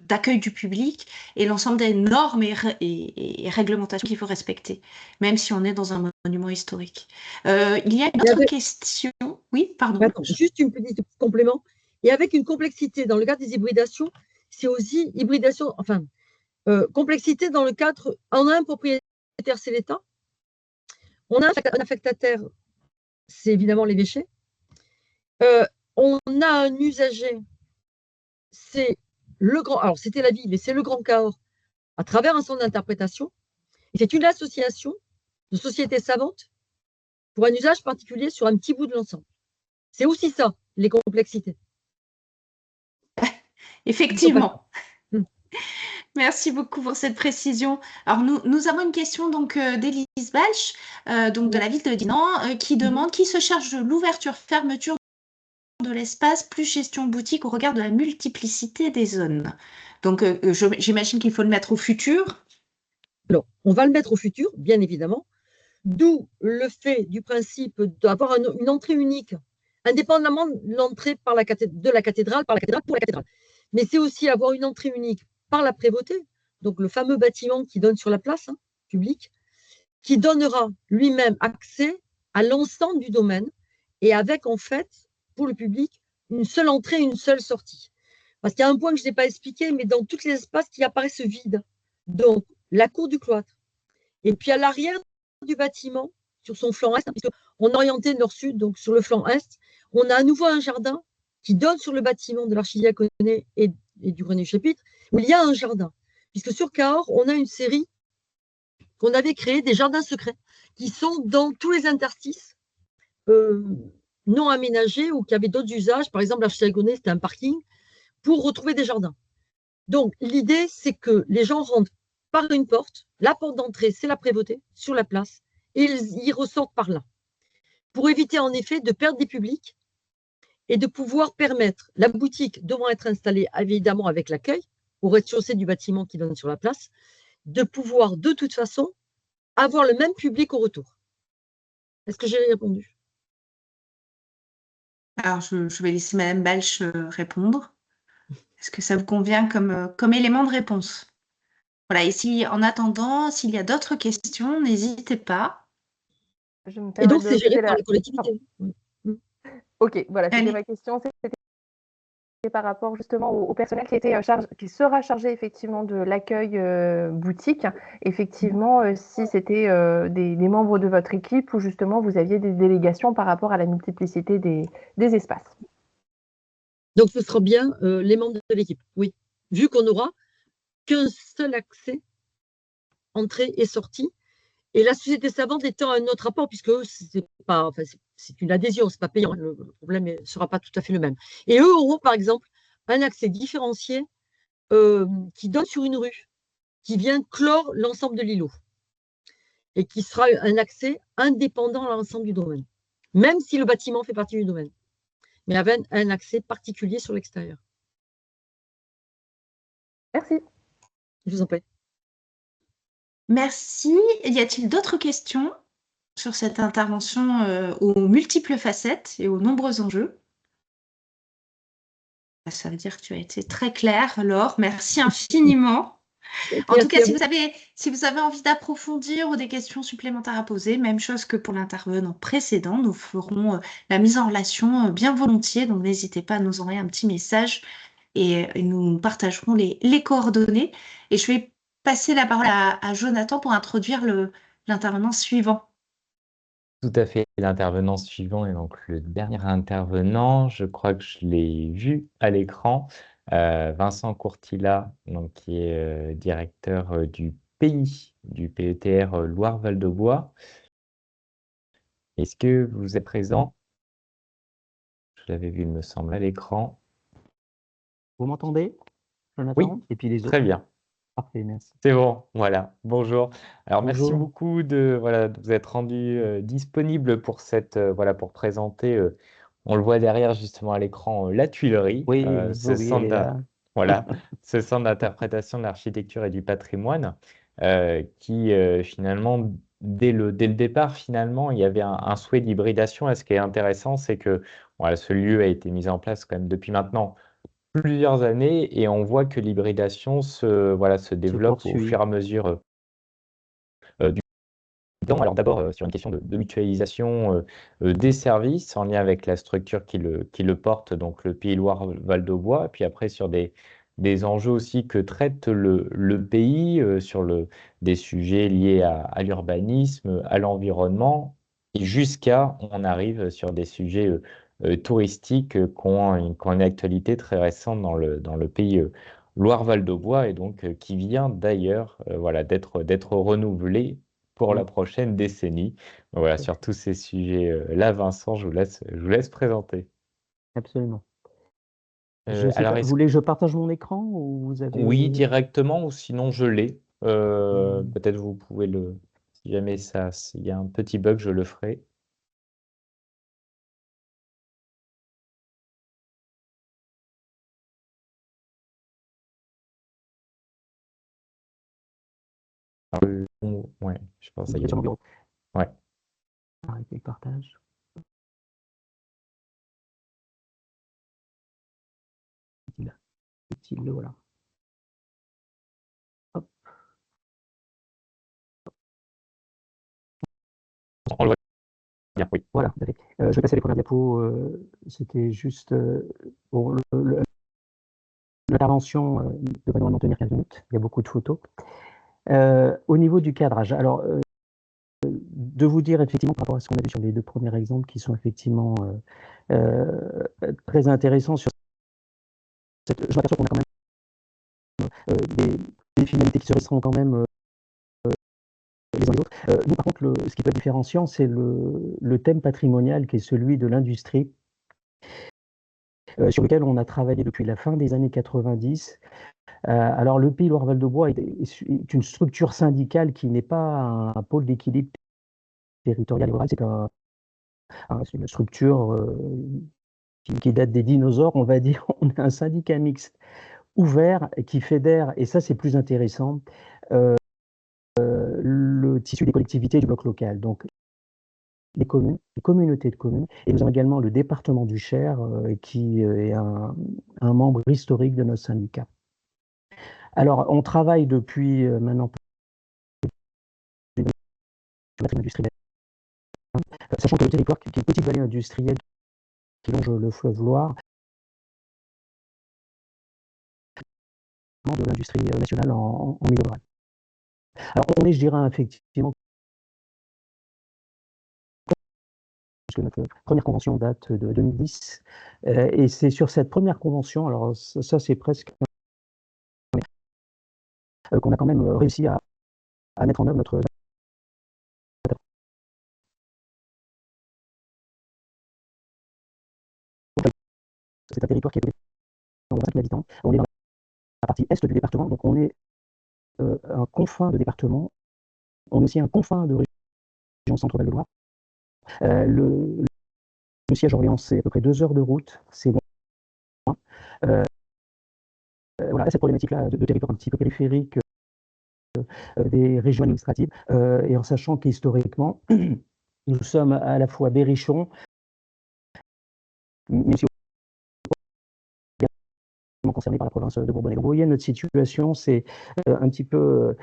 d'accueil du public et l'ensemble des normes et réglementations qu'il faut respecter, même si on est dans un monument historique. Il y a une autre question. Oui, pardon. Attends, juste une petite complément. Et avec une complexité dans le cadre des hybridations, c'est aussi hybridation, enfin, complexité dans le cadre, on a un propriétaire, c'est l'État. On a un affectataire, c'est évidemment l'évêché. On a un usager, c'est le grand, alors c'était la ville, mais c'est le Grand Cahors, à travers un centre d'interprétation. C'est une association de sociétés savantes pour un usage particulier sur un petit bout de l'ensemble. C'est aussi ça, les complexités. Effectivement. Merci beaucoup pour cette précision. Alors, nous avons une question d'Élise Balch, de la ville de Dinan, qui demande qui se charge de l'ouverture-fermeture de l'espace, plus gestion boutique au regard de la multiplicité des zones. Donc, j'imagine qu'il faut le mettre au futur. Alors, on va le mettre au futur, bien évidemment, d'où le fait du principe d'avoir une entrée unique, indépendamment de l'entrée de la cathédrale, par la cathédrale pour la cathédrale. Mais c'est aussi avoir une entrée unique par la prévôté, donc le fameux bâtiment qui donne sur la place publique, qui donnera lui-même accès à l'ensemble du domaine et avec, en fait, pour le public, une seule entrée, une seule sortie. Parce qu'il y a un point que je n'ai pas expliqué, mais dans tous les espaces qui apparaissent vides, donc la cour du cloître, et puis à l'arrière du bâtiment, sur son flanc est, puisqu'on est orienté nord-sud, donc sur le flanc est, on a à nouveau un jardin qui donne sur le bâtiment de l'archidiaconé et du Grenier-Chapitre, où il y a un jardin. Puisque sur Cahors, on a une série qu'on avait créée, des jardins secrets, qui sont dans tous les interstices non aménagés ou qui avaient d'autres usages. Par exemple, l'archidiaconé, c'était un parking, pour retrouver des jardins. Donc, l'idée, c'est que les gens rentrent par une porte. La porte d'entrée, c'est la prévôté, sur la place, et ils ressortent par là. Pour éviter, en effet, de perdre des publics et de pouvoir permettre, la boutique devant être installée, évidemment, avec l'accueil, au rez-de-chaussée du bâtiment qui donne sur la place, de pouvoir, de toute façon, avoir le même public au retour. Est-ce que j'ai répondu? Alors, je vais laisser Madame Balch répondre. Est-ce que ça vous convient comme élément de réponse? Voilà, et si, en attendant, s'il y a d'autres questions, n'hésitez pas. Et donc, c'est géré par la collectivité. Ok, voilà, c'était ma question. C'était par rapport justement au personnel qui sera chargé effectivement de l'accueil boutique. Effectivement, si c'était des membres de votre équipe ou justement vous aviez des délégations par rapport à la multiplicité des espaces. Donc, ce sera bien les membres de l'équipe, oui. Vu qu'on n'aura qu'un seul accès, entrée et sortie, et la société savante étant un autre rapport, puisque c'est une adhésion, c'est pas payant, le problème ne sera pas tout à fait le même. Et eux auront, par exemple, un accès différencié qui donne sur une rue, qui vient clore l'ensemble de l'îlot, et qui sera un accès indépendant à l'ensemble du domaine. même si le bâtiment fait partie du domaine, mais avec un accès particulier sur l'extérieur. Merci. Je vous en prie. Merci. Y a-t-il d'autres questions sur cette intervention aux multiples facettes et aux nombreux enjeux? Ça veut dire que tu as été très claire, Laure. Merci infiniment. En tout cas, si vous avez envie d'approfondir ou des questions supplémentaires à poser, même chose que pour l'intervenant précédent, nous ferons la mise en relation bien volontiers. Donc, n'hésitez pas à nous envoyer un petit message et nous partagerons les coordonnées. Et je vais passer la parole à Jonathan pour introduire l'intervenant suivant. Tout à fait. L'intervenant suivant est donc le dernier intervenant. Je crois que je l'ai vu à l'écran. Vincent Courtilla, donc, qui est directeur du PI, du PETR Loire-Val-de-Bois. Est-ce que vous êtes présent? Je l'avais vu, il me semble, à l'écran. Vous m'entendez, Oui, Jonathan? Et puis les très autres? bien. Parfait, merci. C'est bon, voilà. Bonjour. Alors, merci Bonjour. beaucoup de vous être rendu disponible pour pour présenter, on le voit derrière justement à l'écran, la Tuilerie, Oui, ce oui, elle est là. ce centre d'interprétation de l'architecture et du patrimoine, qui finalement, dès le départ, finalement, il y avait un souhait d'hybridation. Et ce qui est intéressant, c'est que ce lieu a été mis en place quand même depuis maintenant plusieurs années et on voit que l'hybridation se développe au poursuit. fur et à mesure du temps. Alors d'abord sur une question de mutualisation des services en lien avec la structure qui le porte, donc le Pays Loire-Val-de-Bois, et puis après sur des enjeux aussi que traite le pays sur des sujets liés à l'urbanisme, à l'environnement, et on arrive sur des sujets touristiques qui ont une actualité très récente dans le pays Loire-Val-de-Bois, et donc qui vient d'ailleurs d'être renouvelé pour la prochaine décennie. Voilà, sur tous ces sujets-là, Vincent, je vous laisse présenter. Absolument. Je sais Alors, pas, vous voulez que je partage mon écran ou vous oui, avez... directement, ou sinon je l'ai. Hmm. Peut-être vous pouvez si jamais il y a un petit bug, je le ferai. Ouais, je pense que ça y est. Sur mon bureau. Ouais. Arrêtez le partage. Utile, voilà. Hop. On le voit bien, oui. Voilà, je vais passer les premières diapos. C'était juste pour l'intervention devrait normalement tenir 15 minutes. Il y a beaucoup de photos. Au niveau du cadrage, alors de vous dire effectivement par rapport à ce qu'on a vu sur les deux premiers exemples qui sont effectivement très intéressants sur je m'aperçois qu'on a quand même des finalités qui se restreignent quand même les uns les autres. Nous par contre, ce qui peut être différenciant, c'est le thème patrimonial qui est celui de l'industrie, sur lequel on a travaillé depuis la fin des années 90. Alors le Pays Loire-Val-de-Bois est une structure syndicale qui n'est pas un pôle d'équilibre territorial et rural, c'est une structure qui date des dinosaures, on va dire. On est un syndicat mixte ouvert qui fédère, et ça c'est plus intéressant, le tissu des collectivités du bloc local. Donc les communes, les communautés de communes, et nous avons également le département du Cher qui est un membre historique de notre syndicat. Alors on travaille depuis maintenant industriel, sachant que le territoire, qui est une petite vallée industrielle qui longe le fleuve Loire, de l'industrie nationale en milieu rural. Alors on est, je dirais, effectivement, puisque notre première convention date de 2010, et c'est sur cette première convention, alors ça c'est presque qu'on a quand même réussi à mettre en œuvre notre... C'est un territoire qui est dans 20 000 habitants. On est dans la partie est du département, donc on est un confin de département. On est aussi un confin de région Centre-Val de Loire. siège à Orléans, c'est à peu près 2 heures de route, c'est loin. Voilà, cette problématique-là de territoire un petit peu périphérique des régions administratives, et en sachant qu'historiquement, nous sommes à la fois berrichons, mais aussi concernés par la province de Bourbonnais. Vous voyez, notre situation, c'est un petit peu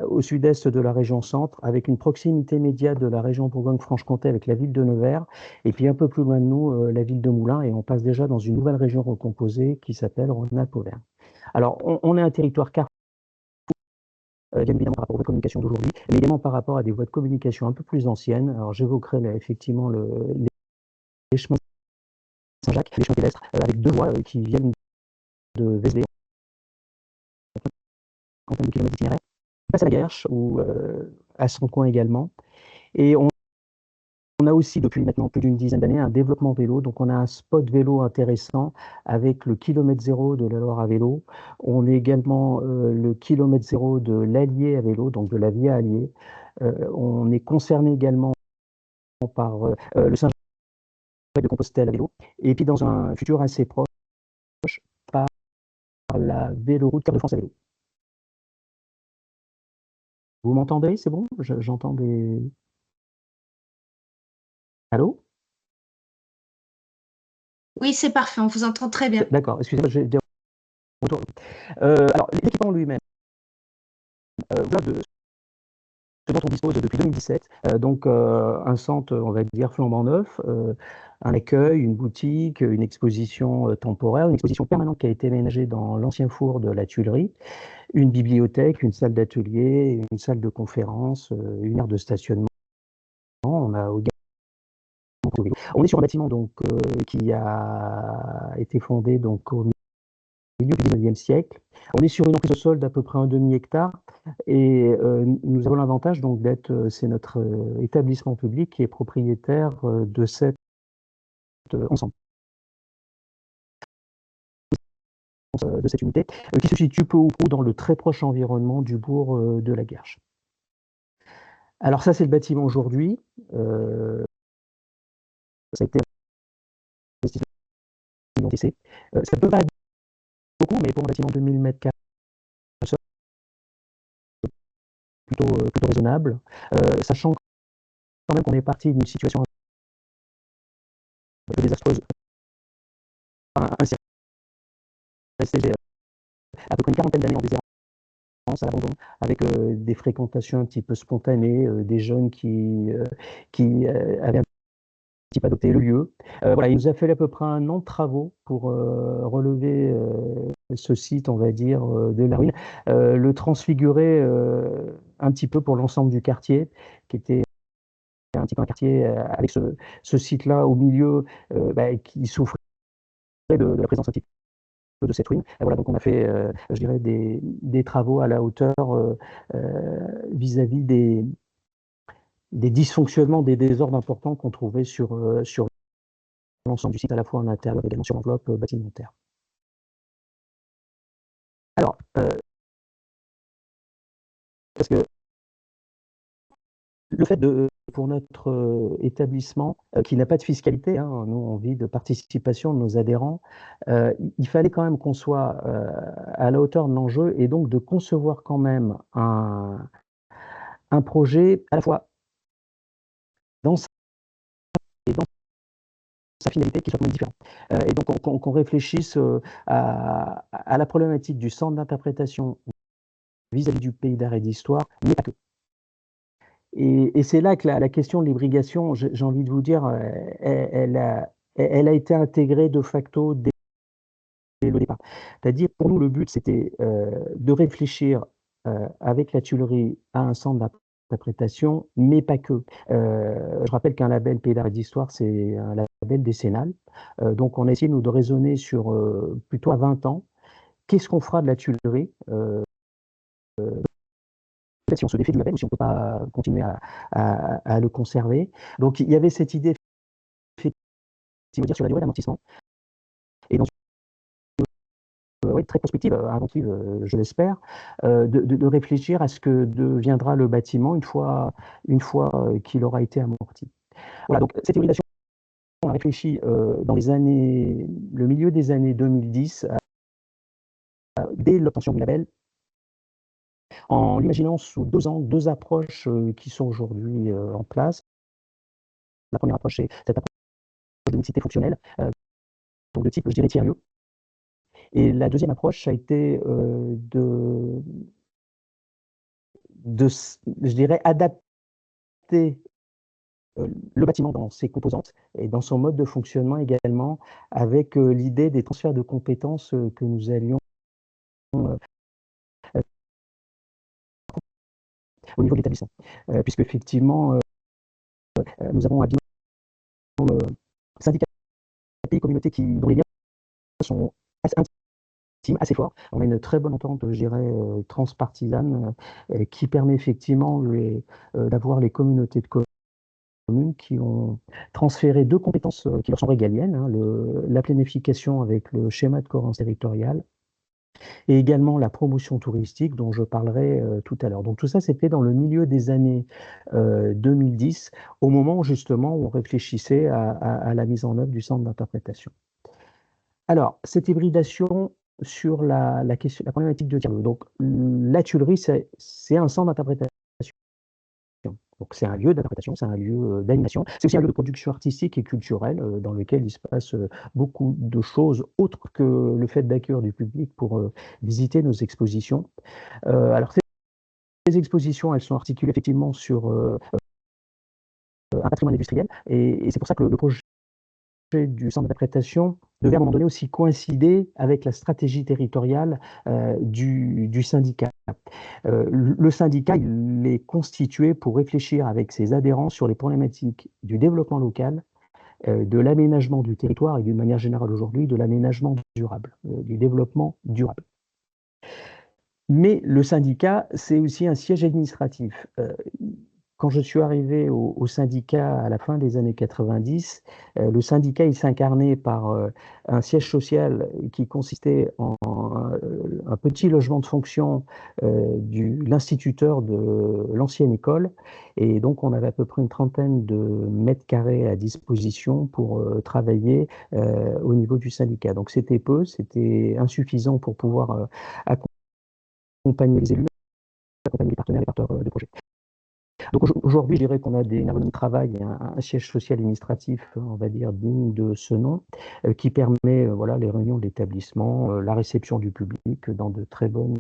au sud-est de la région centre, avec une proximité immédiate de la région Bourgogne-Franche-Comté avec la ville de Nevers, et puis un peu plus loin de nous, la ville de Moulins, et on passe déjà dans une nouvelle région recomposée qui s'appelle Rhône-Alpes-Auvergne. Alors, on est un territoire carrefour, bien évidemment par rapport aux voies de communication d'aujourd'hui, mais également par rapport à des voies de communication un peu plus anciennes. Alors, j'évoquerai effectivement les chemins Saint-Jacques, les chemins pédestres, avec 2 voies qui viennent de Vézelay, centaines de kilomètres d'itinéraire, passe à la Guerche ou à Sancoin également. Et on a aussi, depuis maintenant plus d'une dizaine d'années, un développement vélo. Donc, on a un spot vélo intéressant avec le kilomètre zéro de la Loire à vélo. On a également le kilomètre zéro de l'Allier à vélo, donc de la Via Allier. On est concerné également par le Saint-Jacques de Compostelle à vélo. Et puis, dans un futur assez proche, par la véloroute Cœur de France à vélo. Vous m'entendez? C'est bon? J'entends des... Allô? Oui, c'est parfait, on vous entend très bien. D'accord, excusez-moi, j'ai des retours. Alors, l'équipement lui-même, voilà ce dont on dispose depuis 2017, donc un centre, on va dire, flambant neuf, un accueil, une boutique, une exposition temporaire, une exposition permanente qui a été aménagée dans l'ancien four de la Tuilerie, une bibliothèque, une salle d'atelier, une salle de conférence, une aire de stationnement. On a On est sur un bâtiment donc, qui a été fondé donc, au milieu du 19e siècle. On est sur une emprise au sol d'à peu près un demi-hectare et nous avons l'avantage donc d'être, c'est notre établissement public qui est propriétaire de cet ensemble, de cette unité, qui se situe peu ou prou dans le très proche environnement du bourg de la Guerche. Alors ça, c'est le bâtiment aujourd'hui. Ça a été investissement. Ça peut pas être beaucoup, mais pour un bâtiment de 2000 mètres carrés, plutôt raisonnable, sachant quand même qu'on est parti d'une situation un peu désastreuse. Un siècle resté à peu près une quarantaine d'années en déshérence, à l'abandon, avec des fréquentations un petit peu spontanées, des jeunes qui avaient un petit peu adopté le lieu. Voilà, il nous a fallu à peu près 1 an de travaux pour relever ce site, on va dire, de la ruine, le transfigurer un petit peu pour l'ensemble du quartier, qui était un petit peu un quartier avec ce site-là au milieu qui souffrait de la présence un petit peu de cette ruine. Et voilà, donc on a fait, je dirais, des travaux à la hauteur vis-à-vis des dysfonctionnements, des désordres importants qu'on trouvait sur l'ensemble du site, à la fois en intérieur et également sur l'enveloppe bâtimentaire. Alors, parce que le fait pour notre établissement, qui n'a pas de fiscalité, hein, nous on vit de participation de nos adhérents, il fallait quand même qu'on soit à la hauteur de l'enjeu et donc de concevoir quand même un projet à la fois dans sa finalité qui soit quand même différent. Et donc qu'on réfléchisse à la problématique du centre d'interprétation vis-à-vis du pays d'art et d'histoire, mais pas que. Et c'est là que la question de l'hybridation, j'ai envie de vous dire, elle a été intégrée de facto dès le départ. C'est-à-dire, pour nous, le but, c'était de réfléchir avec la Tuilerie à un centre d'interprétation, mais pas que. Je rappelle qu'un label Pays d'art et d'histoire, c'est un label décennal. Donc, on a essayé, nous, de raisonner sur plutôt à 20 ans. Qu'est-ce qu'on fera de la Tuilerie si on se défait du label ou si on ne peut pas continuer à le conserver. Donc il y avait cette idée sur la durée d'amortissement et dans une très prospective, inventive, je l'espère, de réfléchir à ce que deviendra le bâtiment une fois qu'il aura été amorti. Voilà, donc cette hybridation, on a réfléchi dans le milieu des années 2010, dès l'obtention du label, en l'imaginant sous 2 angles, 2 approches qui sont aujourd'hui en place. La première approche, c'est cette approche de mixité fonctionnelle, donc de type, je dirais, tiers-lieu. Et la deuxième approche a été je dirais, adapter le bâtiment dans ses composantes et dans son mode de fonctionnement également, avec l'idée des transferts de compétences que nous allions au niveau de l'établissement. Puisque effectivement, nous avons un binôme syndicat pays communauté dont les liens sont assez intimes, assez forts. On a une très bonne entente, je dirais, transpartisane, qui permet effectivement d'avoir les communautés de communes qui ont transféré 2 compétences qui leur sont régaliennes, hein, la planification avec le schéma de cohérence territoriale et également la promotion touristique dont je parlerai tout à l'heure. Donc tout ça, c'était dans le milieu des années 2010, au moment où justement on réfléchissait à la mise en œuvre du centre d'interprétation. Alors, cette hybridation sur la problématique de tiers-lieu. Donc la Tuilerie, c'est un centre d'interprétation. Donc c'est un lieu d'interprétation, c'est un lieu d'animation, c'est aussi un lieu de production artistique et culturelle dans lequel il se passe beaucoup de choses autres que le fait d'accueillir du public pour visiter nos expositions. Alors ces expositions, elles sont articulées effectivement sur un patrimoine industriel et c'est pour ça que le projet du centre d'interprétation devait à un moment donné aussi coïncider avec la stratégie territoriale du syndicat. Le syndicat, il est constitué pour réfléchir avec ses adhérents sur les problématiques du développement local, de l'aménagement du territoire et d'une manière générale aujourd'hui de l'aménagement durable, du développement durable. Mais le syndicat, c'est aussi un siège administratif. Quand je suis arrivé au syndicat à la fin des années 90, le syndicat il s'incarnait par un siège social qui consistait en un petit logement de fonction de l'instituteur de l'ancienne école. Et donc, on avait à peu près une trentaine de mètres carrés à disposition pour travailler au niveau du syndicat. Donc, c'était peu, c'était insuffisant pour pouvoir accompagner les élus, accompagner les partenaires de projet. Donc aujourd'hui, je dirais qu'on a des nerveux de travail, un siège social administratif, on va dire, digne de ce nom, qui permet voilà, les réunions de l'établissement, la réception du public dans de très bonnes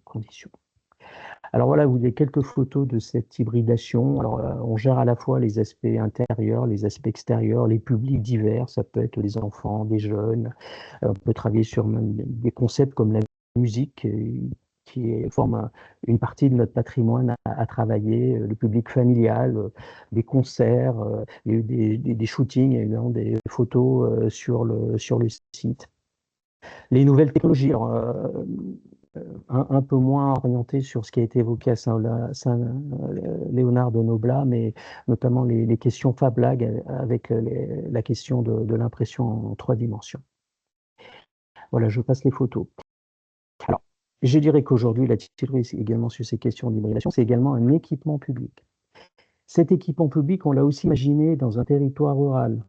conditions. Alors voilà, vous avez quelques photos de cette hybridation. Alors on gère à la fois les aspects intérieurs, les aspects extérieurs, les publics divers, ça peut être des enfants, des jeunes. On peut travailler sur même des concepts comme la musique, qui forme une partie de notre patrimoine à travailler, le public familial, des concerts, il y a eu des shootings, il y a eu des photos sur le site. Les nouvelles technologies, un peu moins orientées sur ce qui a été évoqué à Saint-Léonard de Noblat, mais notamment les questions Fab Lab avec la question de l'impression en 3 dimensions. Voilà, je passe les photos. Alors, je dirais qu'aujourd'hui, la Tuilerie, également sur ces questions d'hybridation, c'est également un équipement public. Cet équipement public, on l'a aussi imaginé dans un territoire rural,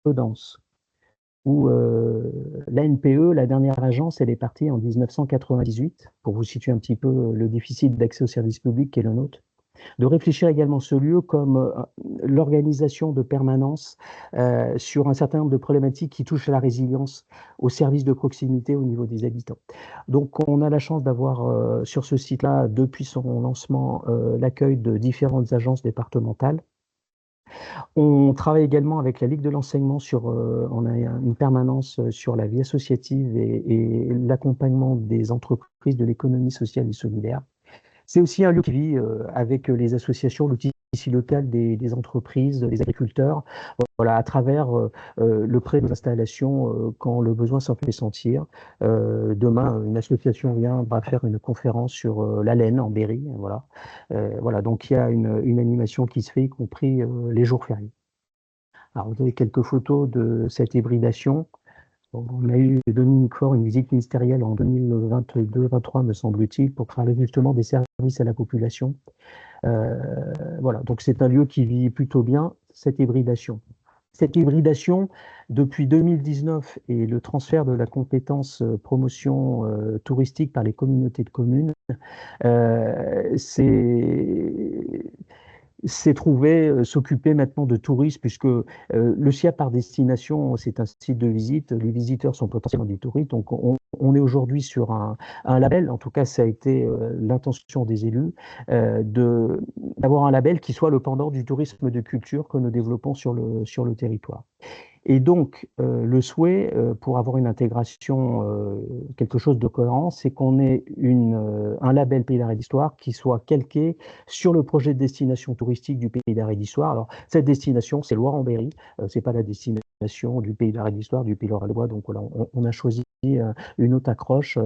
peu dense, où la NPE, la dernière agence, elle est partie en 1998, pour vous situer un petit peu le déficit d'accès aux services publics qui est le nôtre. De réfléchir également ce lieu comme l'organisation de permanence sur un certain nombre de problématiques qui touchent à la résilience, aux services de proximité au niveau des habitants. Donc on a la chance d'avoir sur ce site-là, depuis son lancement, l'accueil de différentes agences départementales. On travaille également avec la Ligue de l'enseignement on a une permanence sur la vie associative et l'accompagnement des entreprises de l'économie sociale et solidaire. C'est aussi un lieu qui vit avec les associations, le tissu local des entreprises, des agriculteurs, voilà, à travers le prêt de l'installation quand le besoin s'en fait sentir. Demain, une association va faire une conférence sur la laine en Berry. Voilà. Voilà, donc il y a une animation qui se fait, y compris les jours fériés. Alors, vous avez quelques photos de cette hybridation. On a eu Dominique Faure une visite ministérielle en 2022-2023, me semble-t-il, pour parler justement des services à la population. Voilà, donc c'est un lieu qui vit plutôt bien cette hybridation. cette hybridation, depuis 2019 et le transfert de la compétence promotion touristique par les communautés de communes, s'est trouvé s'occuper maintenant de tourisme, puisque le SIAP par destination, c'est un site de visite. Les visiteurs sont potentiellement des touristes. Donc, on est aujourd'hui sur un label. En tout cas, ça a été l'intention des élus, d'avoir un label qui soit le pendant du tourisme de culture que nous développons sur le territoire. Et donc, le souhait, pour avoir une intégration, quelque chose de cohérent, c'est qu'on ait un label Pays d'Art et d'Histoire qui soit calqué sur le projet de destination touristique du Pays d'Art et d'Histoire. Alors, cette destination, c'est Loire-en-Berry, c'est pas la destination du Pays d'Art et d'Histoire, du Pays Loire-et-Bois. Donc, voilà, on a choisi une autre accroche,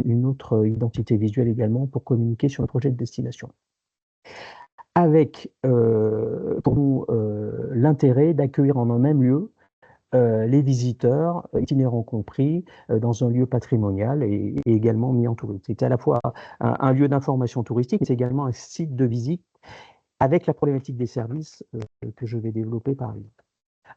une autre identité visuelle également pour communiquer sur le projet de destination. Avec, pour nous, l'intérêt d'accueillir en un même lieu les visiteurs, itinérants compris, dans un lieu patrimonial et également mis en tourisme. C'est à la fois un lieu d'information touristique, mais c'est également un site de visite avec la problématique des services que je vais développer par exemple.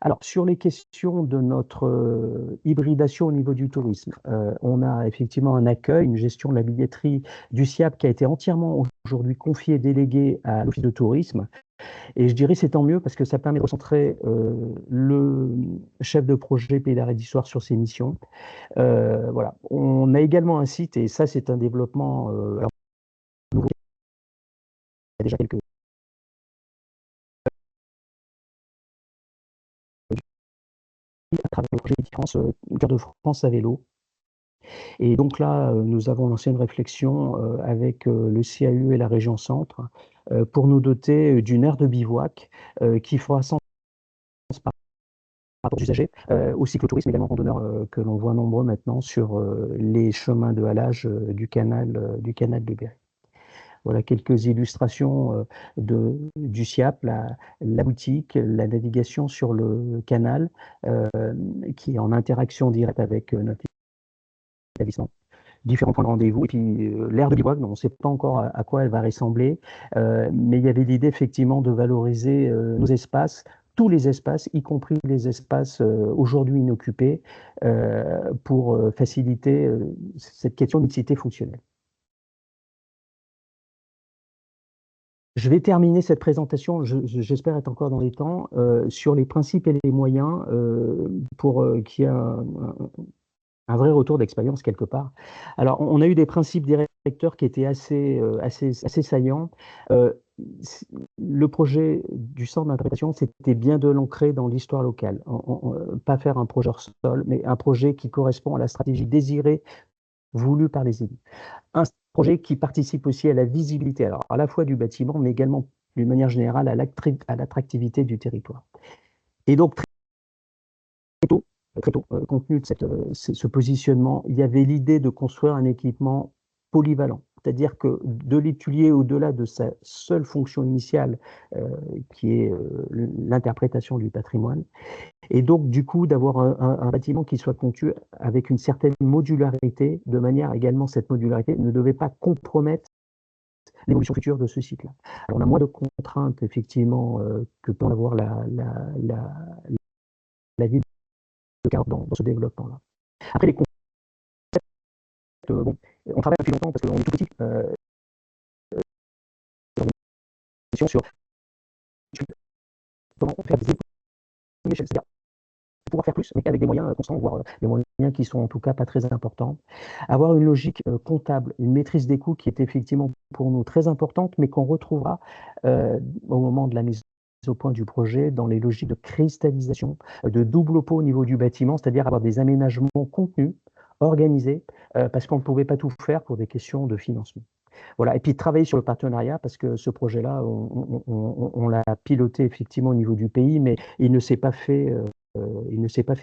Alors, sur les questions de notre hybridation au niveau du tourisme, on a effectivement un accueil, une gestion de la billetterie du SIAP qui a été entièrement aujourd'hui confiée, déléguée à l'Office de tourisme. Et je dirais c'est tant mieux parce que ça permet de recentrer le chef de projet Pays d'Art et d'Histoire sur ses missions. Voilà. On a également un site, et ça c'est un développement, alors, il y a déjà quelques à travers le projet France, Cœur de France à vélo. Et donc là, nous avons lancé une réflexion avec le CAU et la région Centre pour nous doter d'une aire de bivouac qui fera sens par rapport aux usagers, au cyclotourisme également randonneur que l'on voit nombreux maintenant sur les chemins de halage du canal de Berry. Voilà quelques illustrations du SIAP, la boutique, la navigation sur le canal qui est en interaction directe avec notre établissement. Différents points de rendez-vous, et puis l'aire de bivouac, on ne sait pas encore à quoi elle va ressembler, mais il y avait l'idée effectivement de valoriser nos espaces, tous les espaces, y compris les espaces aujourd'hui inoccupés, pour faciliter cette question de mixité fonctionnelle. Je vais terminer cette présentation, j'espère être encore dans les temps, sur les principes et les moyens pour qu'il y ait un vrai retour d'expérience quelque part. Alors, on a eu des principes directeurs qui étaient assez saillants. Le projet du centre d'interprétation, c'était bien de l'ancrer dans l'histoire locale. Pas faire un projet hors sol, mais un projet qui correspond à la stratégie désirée, voulue par les élus. Un projet qui participe aussi à la visibilité, alors à la fois du bâtiment, mais également d'une manière générale à l'attractivité du territoire. Et donc, très tôt, compte tenu de ce positionnement, il y avait l'idée de construire un équipement polyvalent. C'est-à-dire que de l'étudier au-delà de sa seule fonction initiale, qui est l'interprétation du patrimoine, et donc du coup d'avoir un bâtiment qui soit conçu avec une certaine modularité, de manière également cette modularité ne devait pas compromettre l'évolution future de ce site-là. Alors on a moins de contraintes effectivement que peut avoir la ville dans ce développement-là. Après, les concepts, bon, on travaille depuis longtemps parce qu'on est tout petit sur comment faire des échelles, c'est-à-dire pouvoir faire plus, mais avec des moyens constants, voire des moyens qui sont en tout cas pas très importants. Avoir une logique comptable, une maîtrise des coûts qui est effectivement pour nous très importante, mais qu'on retrouvera au moment de la mise au point du projet dans les logiques de cristallisation, de double pot au niveau du bâtiment, c'est-à-dire avoir des aménagements contenus, organisés, parce qu'on ne pouvait pas tout faire pour des questions de financement. Voilà. Et puis travailler sur le partenariat, parce que ce projet-là, on l'a piloté effectivement au niveau du pays, mais il ne s'est pas fait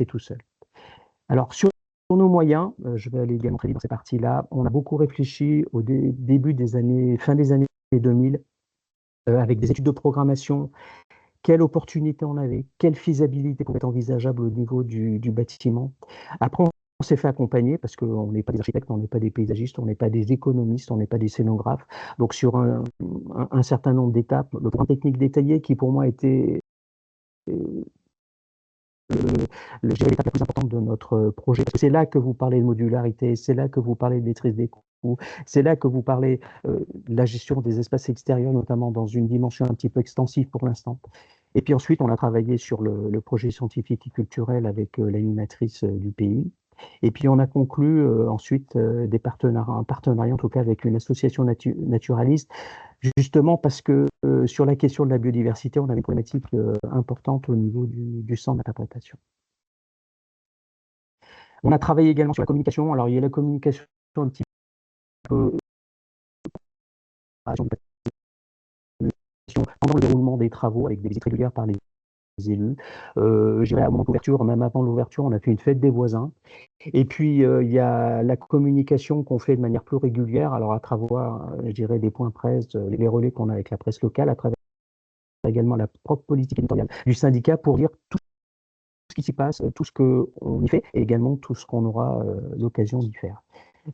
tout seul. Alors, sur nos moyens, je vais aller également très vite dans cette partie-là, on a beaucoup réfléchi au début des années, fin des années 2000, avec des études de programmation, quelle opportunité on avait, quelle faisabilité pouvait être envisageable au niveau du bâtiment. Après, on s'est fait accompagner parce qu'on n'est pas des architectes, on n'est pas des paysagistes, on n'est pas des économistes, on n'est pas des scénographes. Donc, sur un certain nombre d'étapes, le plan technique détaillé qui pour moi était je dirais, l'étape la plus importante de notre projet. Parce que c'est là que vous parlez de modularité, c'est là que vous parlez de maîtrise des coûts, c'est là que vous parlez de la gestion des espaces extérieurs, notamment dans une dimension un petit peu extensive pour l'instant. Et puis ensuite, on a travaillé sur le projet scientifique et culturel avec l'animatrice du pays. Et puis on a conclu ensuite un partenariat en tout cas avec une association naturaliste, justement parce que sur la question de la biodiversité, on avait une problématique importante au niveau du centre d'interprétation. On a travaillé également sur la communication. Alors il y a la communication un petit peu pendant le déroulement des travaux avec des visites régulières par les élus. Je dirais à mon ouverture, même avant l'ouverture, on a fait une fête des voisins. Et puis, il y a la communication qu'on fait de manière plus régulière, alors à travers, je dirais, des points presse, les relais qu'on a avec la presse locale, à travers également la propre politique éditoriale du syndicat pour dire tout ce qui s'y passe, tout ce qu'on y fait, et également tout ce qu'on aura l'occasion d'y faire.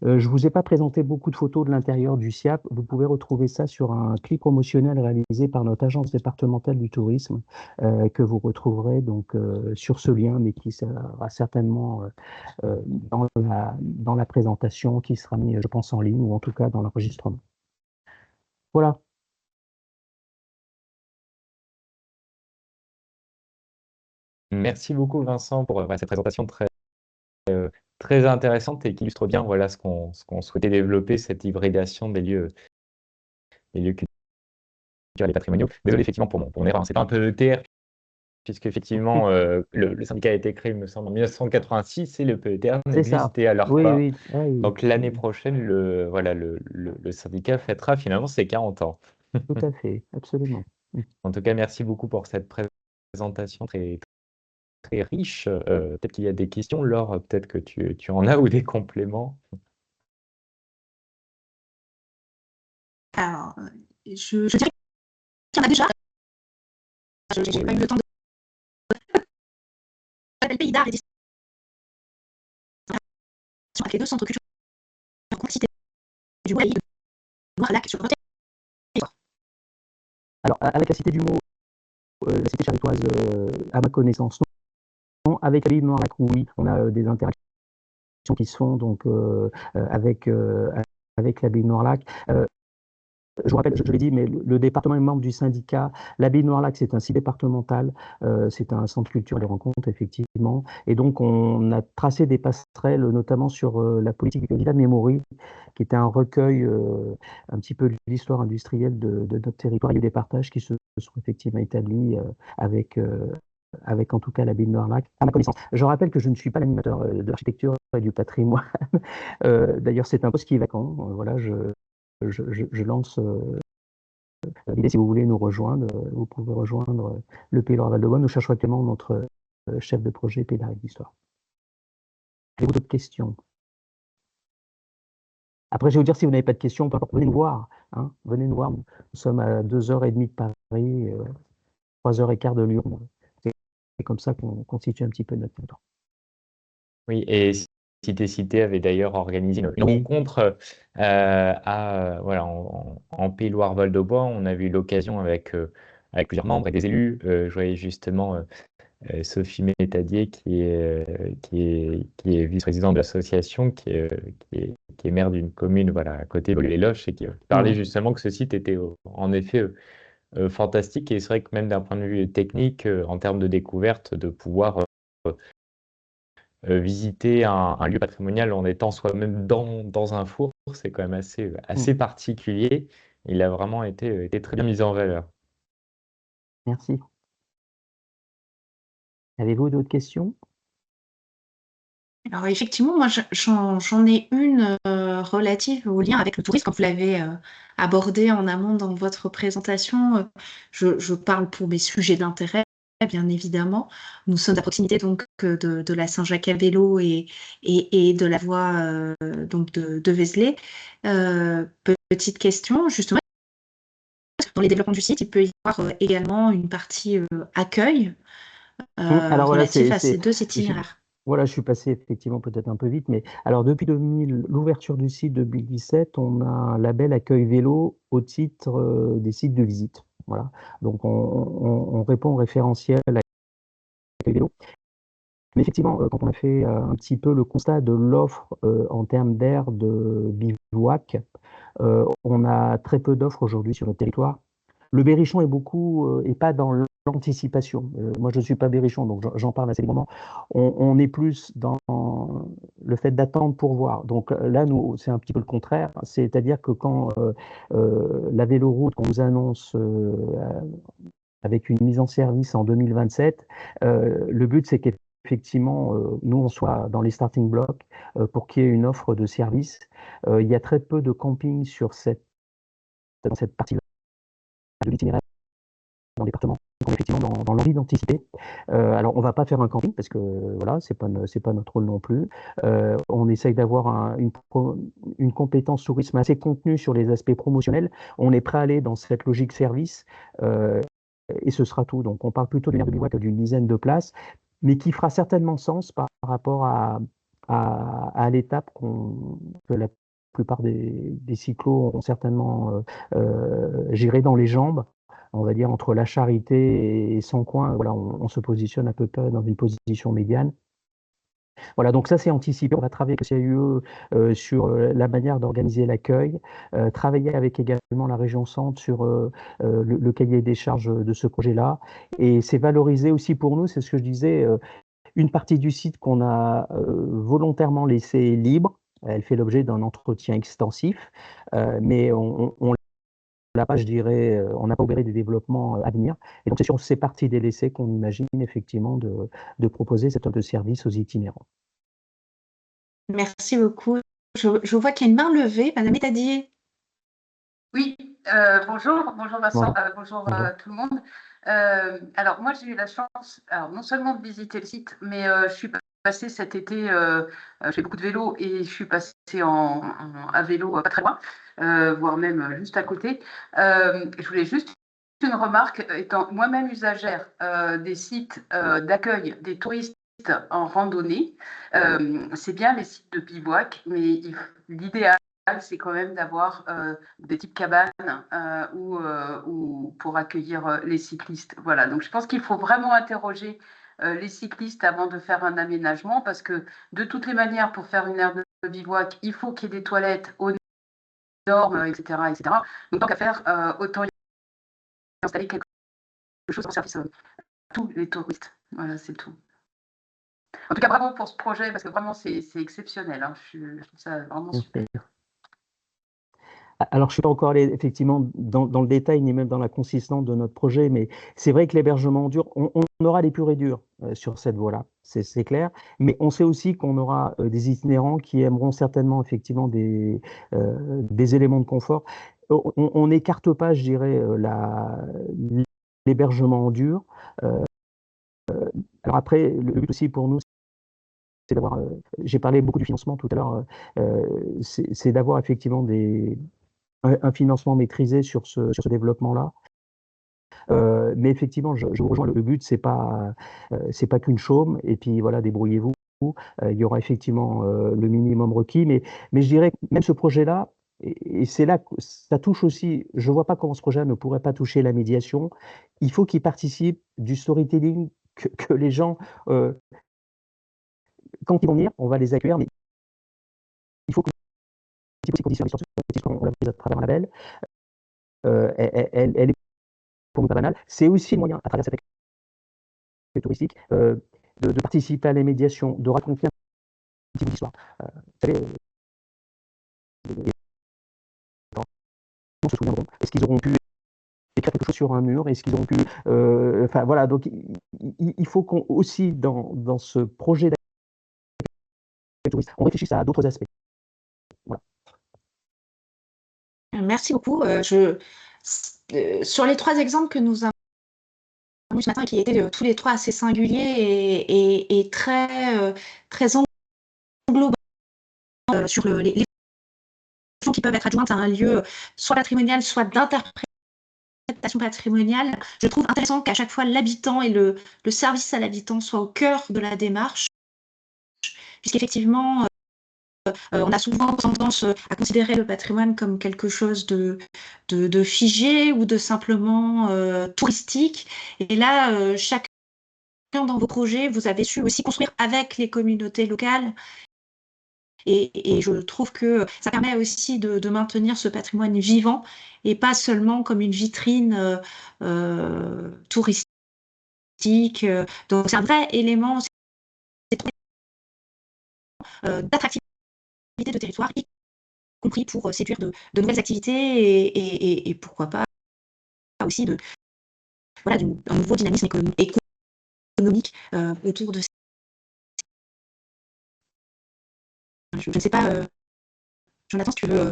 Je ne vous ai pas présenté beaucoup de photos de l'intérieur du SIAP. Vous pouvez retrouver ça sur un clip promotionnel réalisé par notre agence départementale du tourisme que vous retrouverez donc sur ce lien, mais qui sera certainement dans la présentation qui sera mise, je pense, en ligne ou en tout cas dans l'enregistrement. Voilà. Merci beaucoup Vincent pour cette présentation très intéressante et qui illustre bien voilà, ce qu'on souhaitait développer, cette hybridation des lieux culturels et patrimoniaux. Désolé effectivement pour mon erreur, c'est pas un peu PETR, puisque effectivement le syndicat a été créé, il me semble, en 1986 et le PETR n'existait alors oui, pas. Oui. Oui. Donc l'année prochaine, le syndicat fêtera finalement ses 40 ans. Tout à fait, absolument. En tout cas, merci beaucoup pour cette présentation très riche. Peut-être qu'il y a des questions, Laure, peut-être que tu en as ou des compléments. Alors, je dirais qu'il y en a déjà. J'ai pas eu le temps de. Le Pays d'art et des avec les deux centres culturels en complicité du Bois et de Noirlac sur le territoire. Alors, avec la Cité du Mot, la Cité charitoise, à ma connaissance, non. Avec la ville de Noirlac, oui, on a des interactions qui se font donc avec l'abbaye de Noirlac. Je vous rappelle, je l'ai dit, mais le département est membre du syndicat. L'abbaye de Noirlac, c'est un site départemental, c'est un centre culturel et rencontres, effectivement. Et donc, on a tracé des passerelles, notamment sur la politique de Villa Memory, qui était un recueil un petit peu de l'histoire industrielle de notre territoire. Il y a eu des partages qui se sont effectivement établis avec en tout cas l'abbaye de Noirlac, à ma connaissance. Je rappelle que je ne suis pas l'animateur de l'architecture et du patrimoine. D'ailleurs, c'est un poste qui est vacant. Voilà, je lance l'idée, si vous voulez nous rejoindre, vous pouvez rejoindre le Pays Loire Val de Bois. Nous cherchons actuellement notre chef de projet Pays d'art et d'histoire. Avez-vous d'autres questions? Après, je vais vous dire, si vous n'avez pas de questions, venez nous voir. Hein, venez nous voir. Nous sommes à 2h30 de Paris, 3h15 de Lyon. C'est comme ça qu'on constitue un petit peu notre temps. Oui, et Cité avait d'ailleurs organisé une rencontre voilà, en Pays Loire Val de Bois. On avait eu l'occasion avec plusieurs membres et des élus. Je voyais justement Sophie Métadier qui est vice-présidente de l'association, qui est maire d'une commune voilà, à côté de les Loches et qui parlait justement que ce site était en effet fantastique. Et c'est vrai que même d'un point de vue technique, en termes de découverte, de pouvoir visiter un lieu patrimonial en étant soi-même dans un four, c'est quand même assez particulier. Il a vraiment été très bien mis en valeur. Merci. Avez-vous d'autres questions? Alors effectivement, moi j'en ai une relative au lien avec le tourisme, comme vous l'avez abordé en amont dans votre présentation. Je parle pour mes sujets d'intérêt, bien évidemment. Nous sommes à proximité donc de la Saint-Jacques-à-Vélo et de la voie donc de Vézelay. Petite question, justement, dans les développements du site, il peut y avoir également une partie accueil Alors voilà, relative à ces deux itinéraires. Voilà, je suis passé effectivement peut-être un peu vite, mais alors depuis l'ouverture du site 2017, on a un label accueil vélo au titre des sites de visite. Voilà, donc on répond au référentiel accueil vélo. Mais effectivement, quand on a fait un petit peu le constat de l'offre en termes d'aires de bivouac, on a très peu d'offres aujourd'hui sur notre territoire. Le berrichon est pas dans l'anticipation. Moi, je ne suis pas berrichon, donc j'en parle assez librement. On est plus dans le fait d'attendre pour voir. Donc là, nous, c'est un petit peu le contraire. C'est-à-dire que quand la véloroute qu'on nous annonce avec une mise en service en 2027, le but, c'est qu'effectivement, nous, on soit dans les starting blocks pour qu'il y ait une offre de service. Il y a très peu de camping dans cette partie-là de l'itinéraire dans le département. Donc, effectivement, dans l'envie d'anticiper. Alors, on ne va pas faire un camping parce que voilà, c'est pas notre rôle non plus. On essaye d'avoir une compétence tourisme assez contenue sur les aspects promotionnels. On est prêt à aller dans cette logique service et ce sera tout. Donc, on parle plutôt d'une aire de bivouac d'une dizaine de places, mais qui fera certainement sens par rapport à l'étape que la plupart des cyclos auront certainement géré dans les jambes, on va dire entre la Charité et Sancoins. Voilà, on se positionne à peu près dans une position médiane. Voilà, donc ça c'est anticipé. On va travailler avec le CAUE sur la manière d'organiser l'accueil, travailler avec également la région Centre sur le cahier des charges de ce projet-là. Et c'est valorisé aussi pour nous, c'est ce que je disais, une partie du site qu'on a volontairement laissée libre. Elle fait l'objet d'un entretien extensif, mais on n'a pas, je dirais, on n'a pas opéré des développements à venir. Et donc, c'est sur ces parties délaissées qu'on imagine effectivement de proposer cette offre de service aux itinérants. Merci beaucoup. Je vois qu'il y a une main levée. Madame Etadier. Oui, bonjour Vincent, bonjour tout le monde. Alors moi j'ai eu la chance, alors non seulement de visiter le site, mais je suis passée cet été, je fais beaucoup de vélo et je suis passée à vélo pas très loin, voire même juste à côté. Je voulais juste une remarque, étant moi-même usagère des sites d'accueil des touristes en randonnée, c'est bien les sites de bivouac, mais l'idéal c'est quand même d'avoir des types cabanes ou pour accueillir les cyclistes. Voilà, donc je pense qu'il faut vraiment interroger les cyclistes avant de faire un aménagement parce que de toutes les manières, pour faire une aire de bivouac, il faut qu'il y ait des toilettes aux normes, etc. etc. Donc tant qu'à faire, autant y installer quelque chose en service à tous les touristes. Voilà, c'est tout. En tout cas, bravo pour ce projet parce que vraiment c'est exceptionnel. Hein. Je trouve ça vraiment super. Alors, je ne suis pas encore allé effectivement dans le détail ni même dans la consistance de notre projet, mais c'est vrai que l'hébergement dur, on aura les purs et durs sur cette voie-là, c'est clair. Mais on sait aussi qu'on aura des itinérants qui aimeront certainement effectivement des éléments de confort. On n'écarte pas, je dirais, l'hébergement dur. Alors après, le but aussi pour nous, c'est d'avoir, j'ai parlé beaucoup du financement tout à l'heure, c'est d'avoir effectivement un financement maîtrisé sur ce développement-là. Mais effectivement, je vous rejoins, le but, c'est pas qu'une chaume, et puis voilà, débrouillez-vous. Il y aura effectivement le minimum requis, mais je dirais que même ce projet-là, et c'est là que ça touche aussi, je ne vois pas comment ce projet ne pourrait pas toucher la médiation. Il faut qu'il participe du storytelling, que les gens, quand ils vont venir, on va les accueillir, mais il faut que les conditions on l'a prise à travers un label, elle est pour nous pas banale. C'est aussi le moyen, à travers cette activité touristique, de participer à la médiation, de raconter un petit bout d'histoire. Vous savez, on se souviendront. Est-ce qu'ils auront pu écrire quelque chose sur un mur? Est-ce qu'ils auront pu... Enfin, voilà, donc il faut qu'on aussi, dans ce projet d'activité touristique, on réfléchisse à d'autres aspects. Voilà. Merci beaucoup. Sur les 3 exemples que nous avons ce matin, qui étaient tous les 3 assez singuliers et très englobants sur les fonctions qui peuvent être adjointes à un lieu soit patrimonial, soit d'interprétation patrimoniale, je trouve intéressant qu'à chaque fois l'habitant et le service à l'habitant soient au cœur de la démarche, puisqu'effectivement, on a souvent tendance à considérer le patrimoine comme quelque chose de figé ou de simplement touristique. Et là, chaque dans vos projets, vous avez su aussi construire avec les communautés locales. Et je trouve que ça permet aussi de maintenir ce patrimoine vivant et pas seulement comme une vitrine touristique. Donc c'est un vrai élément d'attractivité de territoire, y compris pour séduire de nouvelles activités et pourquoi pas aussi voilà, un nouveau dynamisme économique autour de ça. Je ne sais pas, Jonathan, si tu veux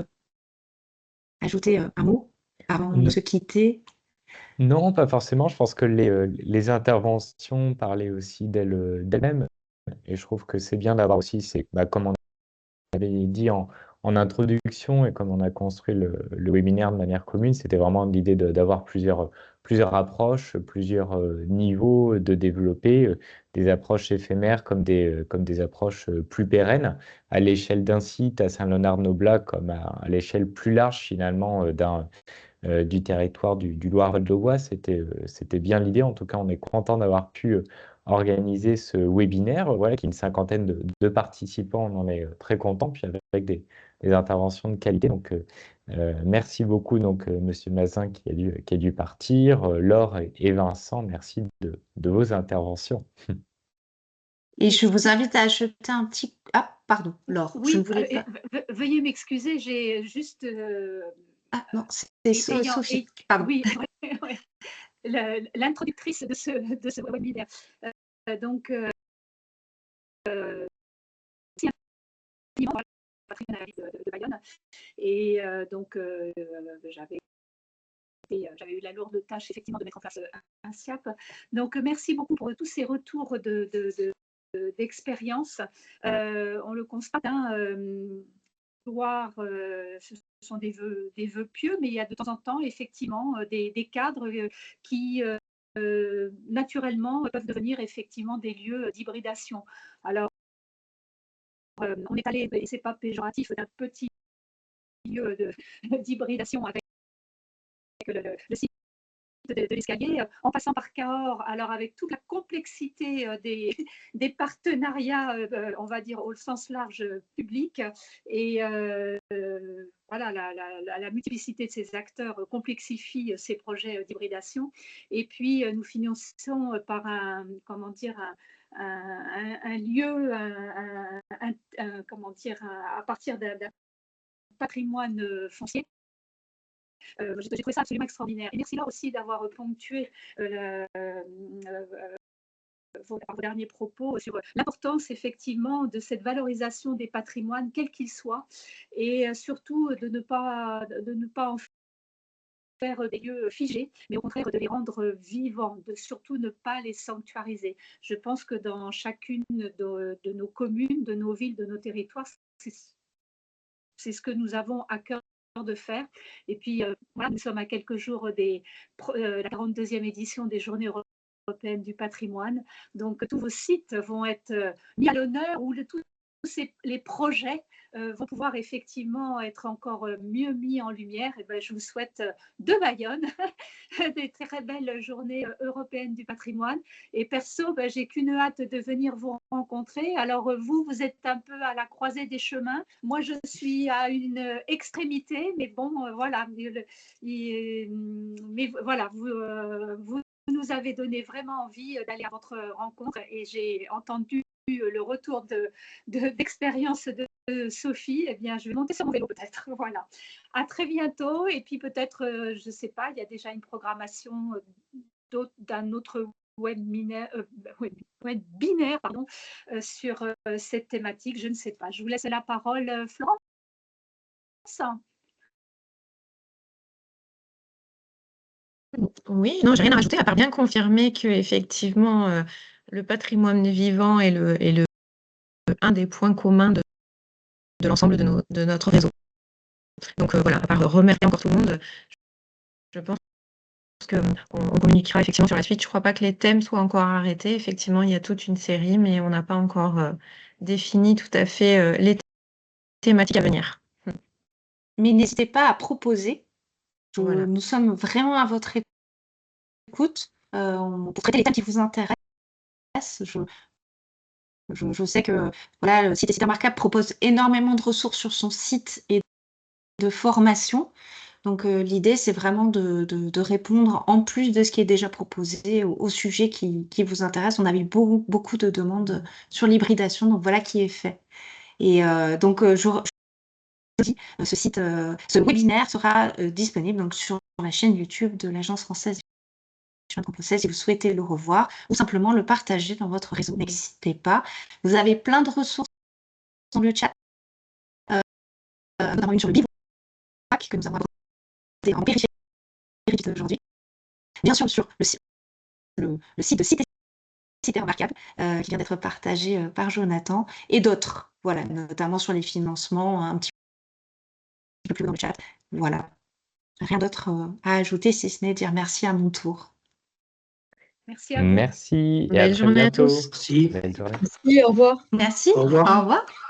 ajouter un mot avant de se quitter. Non, pas forcément. Je pense que les interventions parlaient aussi d'elles-mêmes. Et je trouve que c'est bien d'avoir aussi, comme on avait dit en introduction et comme on a construit le webinaire de manière commune, c'était vraiment l'idée d'avoir plusieurs approches, plusieurs niveaux de développer, des approches éphémères comme des approches plus pérennes, à l'échelle d'un site à Saint-Léonard-de-Noblat, comme à l'échelle plus large finalement du territoire du Loire-Val-de-Bois. C'était bien l'idée. En tout cas, on est content d'avoir pu organiser ce webinaire, voilà, qui est une cinquantaine de participants. On en est très content, puis avec des interventions de qualité. Donc, merci beaucoup, donc, Monsieur Mazin qui a dû partir, Laure et Vincent, merci de vos interventions. Et je vous invite à ajouter un petit... Ah, pardon, Laure, oui, je ne voulais pas... veuillez m'excuser, j'ai juste... Ah non, c'est Sophie, pardon. Oui, ouais. L'introductrice de ce webinaire. Donc, patrimoine de Bayonne. Et donc, j'avais eu la lourde tâche, effectivement, de mettre en place un SIAP. Donc, merci beaucoup pour tous ces retours d'expérience. On le constate, ce sont des vœux pieux, mais il y a de temps en temps, effectivement, des cadres qui, naturellement, peuvent devenir, effectivement, des lieux d'hybridation. Alors, on est allé, et ce n'est pas péjoratif, d'un petit lieu d'hybridation avec le site de l'escalier, en passant par Cahors, alors avec toute la complexité des partenariats, on va dire au sens large public, et voilà, la multiplicité de ces acteurs complexifie ces projets d'hybridation. Et puis nous finissons par un lieu, à partir d'un patrimoine foncier. J'ai trouvé ça absolument extraordinaire. Et merci Laure aussi d'avoir ponctué vos derniers propos sur l'importance effectivement de cette valorisation des patrimoines, quels qu'ils soient, et surtout de ne pas en faire des lieux figés, mais au contraire de les rendre vivants, de surtout ne pas les sanctuariser. Je pense que dans chacune de nos communes, de nos villes, de nos territoires, c'est ce que nous avons à cœur de faire. Et puis, voilà, nous sommes à quelques jours de la 42e édition des Journées européennes du patrimoine. Donc, tous vos sites vont être mis à l'honneur, où tous les projets vont pouvoir effectivement être encore mieux mis en lumière. Et ben, je vous souhaite de Bayonne des très belles journées européennes du patrimoine. Et perso, ben, j'ai qu'une hâte de venir vous rencontrer. Alors vous êtes un peu à la croisée des chemins. Moi, je suis à une extrémité, mais bon, voilà. Mais voilà, vous nous avez donné vraiment envie d'aller à votre rencontre, et j'ai entendu le retour d'expérience de Sophie. Eh bien, je vais monter sur mon vélo peut-être. Voilà. À très bientôt. Et puis peut-être, je ne sais pas, il y a déjà une programmation d'un autre webinaire sur cette thématique. Je ne sais pas. Je vous laisse la parole, Florence. Oui, non, j'ai rien à rajouter, à part bien confirmer que effectivement le patrimoine vivant est un des points communs de l'ensemble de notre réseau. Donc voilà, à part remercier encore tout le monde, je pense qu'on communiquera effectivement sur la suite. Je ne crois pas que les thèmes soient encore arrêtés. Effectivement, il y a toute une série, mais on n'a pas encore défini tout à fait les thématiques à venir. Mais n'hésitez pas à proposer. Voilà. Nous sommes vraiment à votre écoute pour traiter les thèmes qui vous intéressent. Je sais que voilà, le site Sites Remarquables propose énormément de ressources sur son site et de formation. Donc, l'idée, c'est vraiment de répondre, en plus de ce qui est déjà proposé, au sujet qui vous intéresse. On a eu beaucoup de demandes sur l'hybridation, donc voilà qui est fait. Et donc, je dis, ce webinaire sera disponible donc, sur la chaîne YouTube de l'Agence française de Compostelle si vous souhaitez le revoir ou simplement le partager dans votre réseau. N'hésitez pas. Vous avez plein de ressources dans le chat, notamment une sur le bivouac que nous avons abordé en périphérie aujourd'hui. Bien sûr, sur le site de Cités Remarquables qui vient d'être partagé par Jonathan et d'autres, voilà, notamment sur les financements, un petit peu plus dans le chat. Voilà. Rien d'autre à ajouter si ce n'est dire merci à mon tour. Merci à vous. Merci et à Belle très journée à bientôt. tous. Merci. Belle journée. Merci, au revoir. Merci. Au revoir. Au revoir.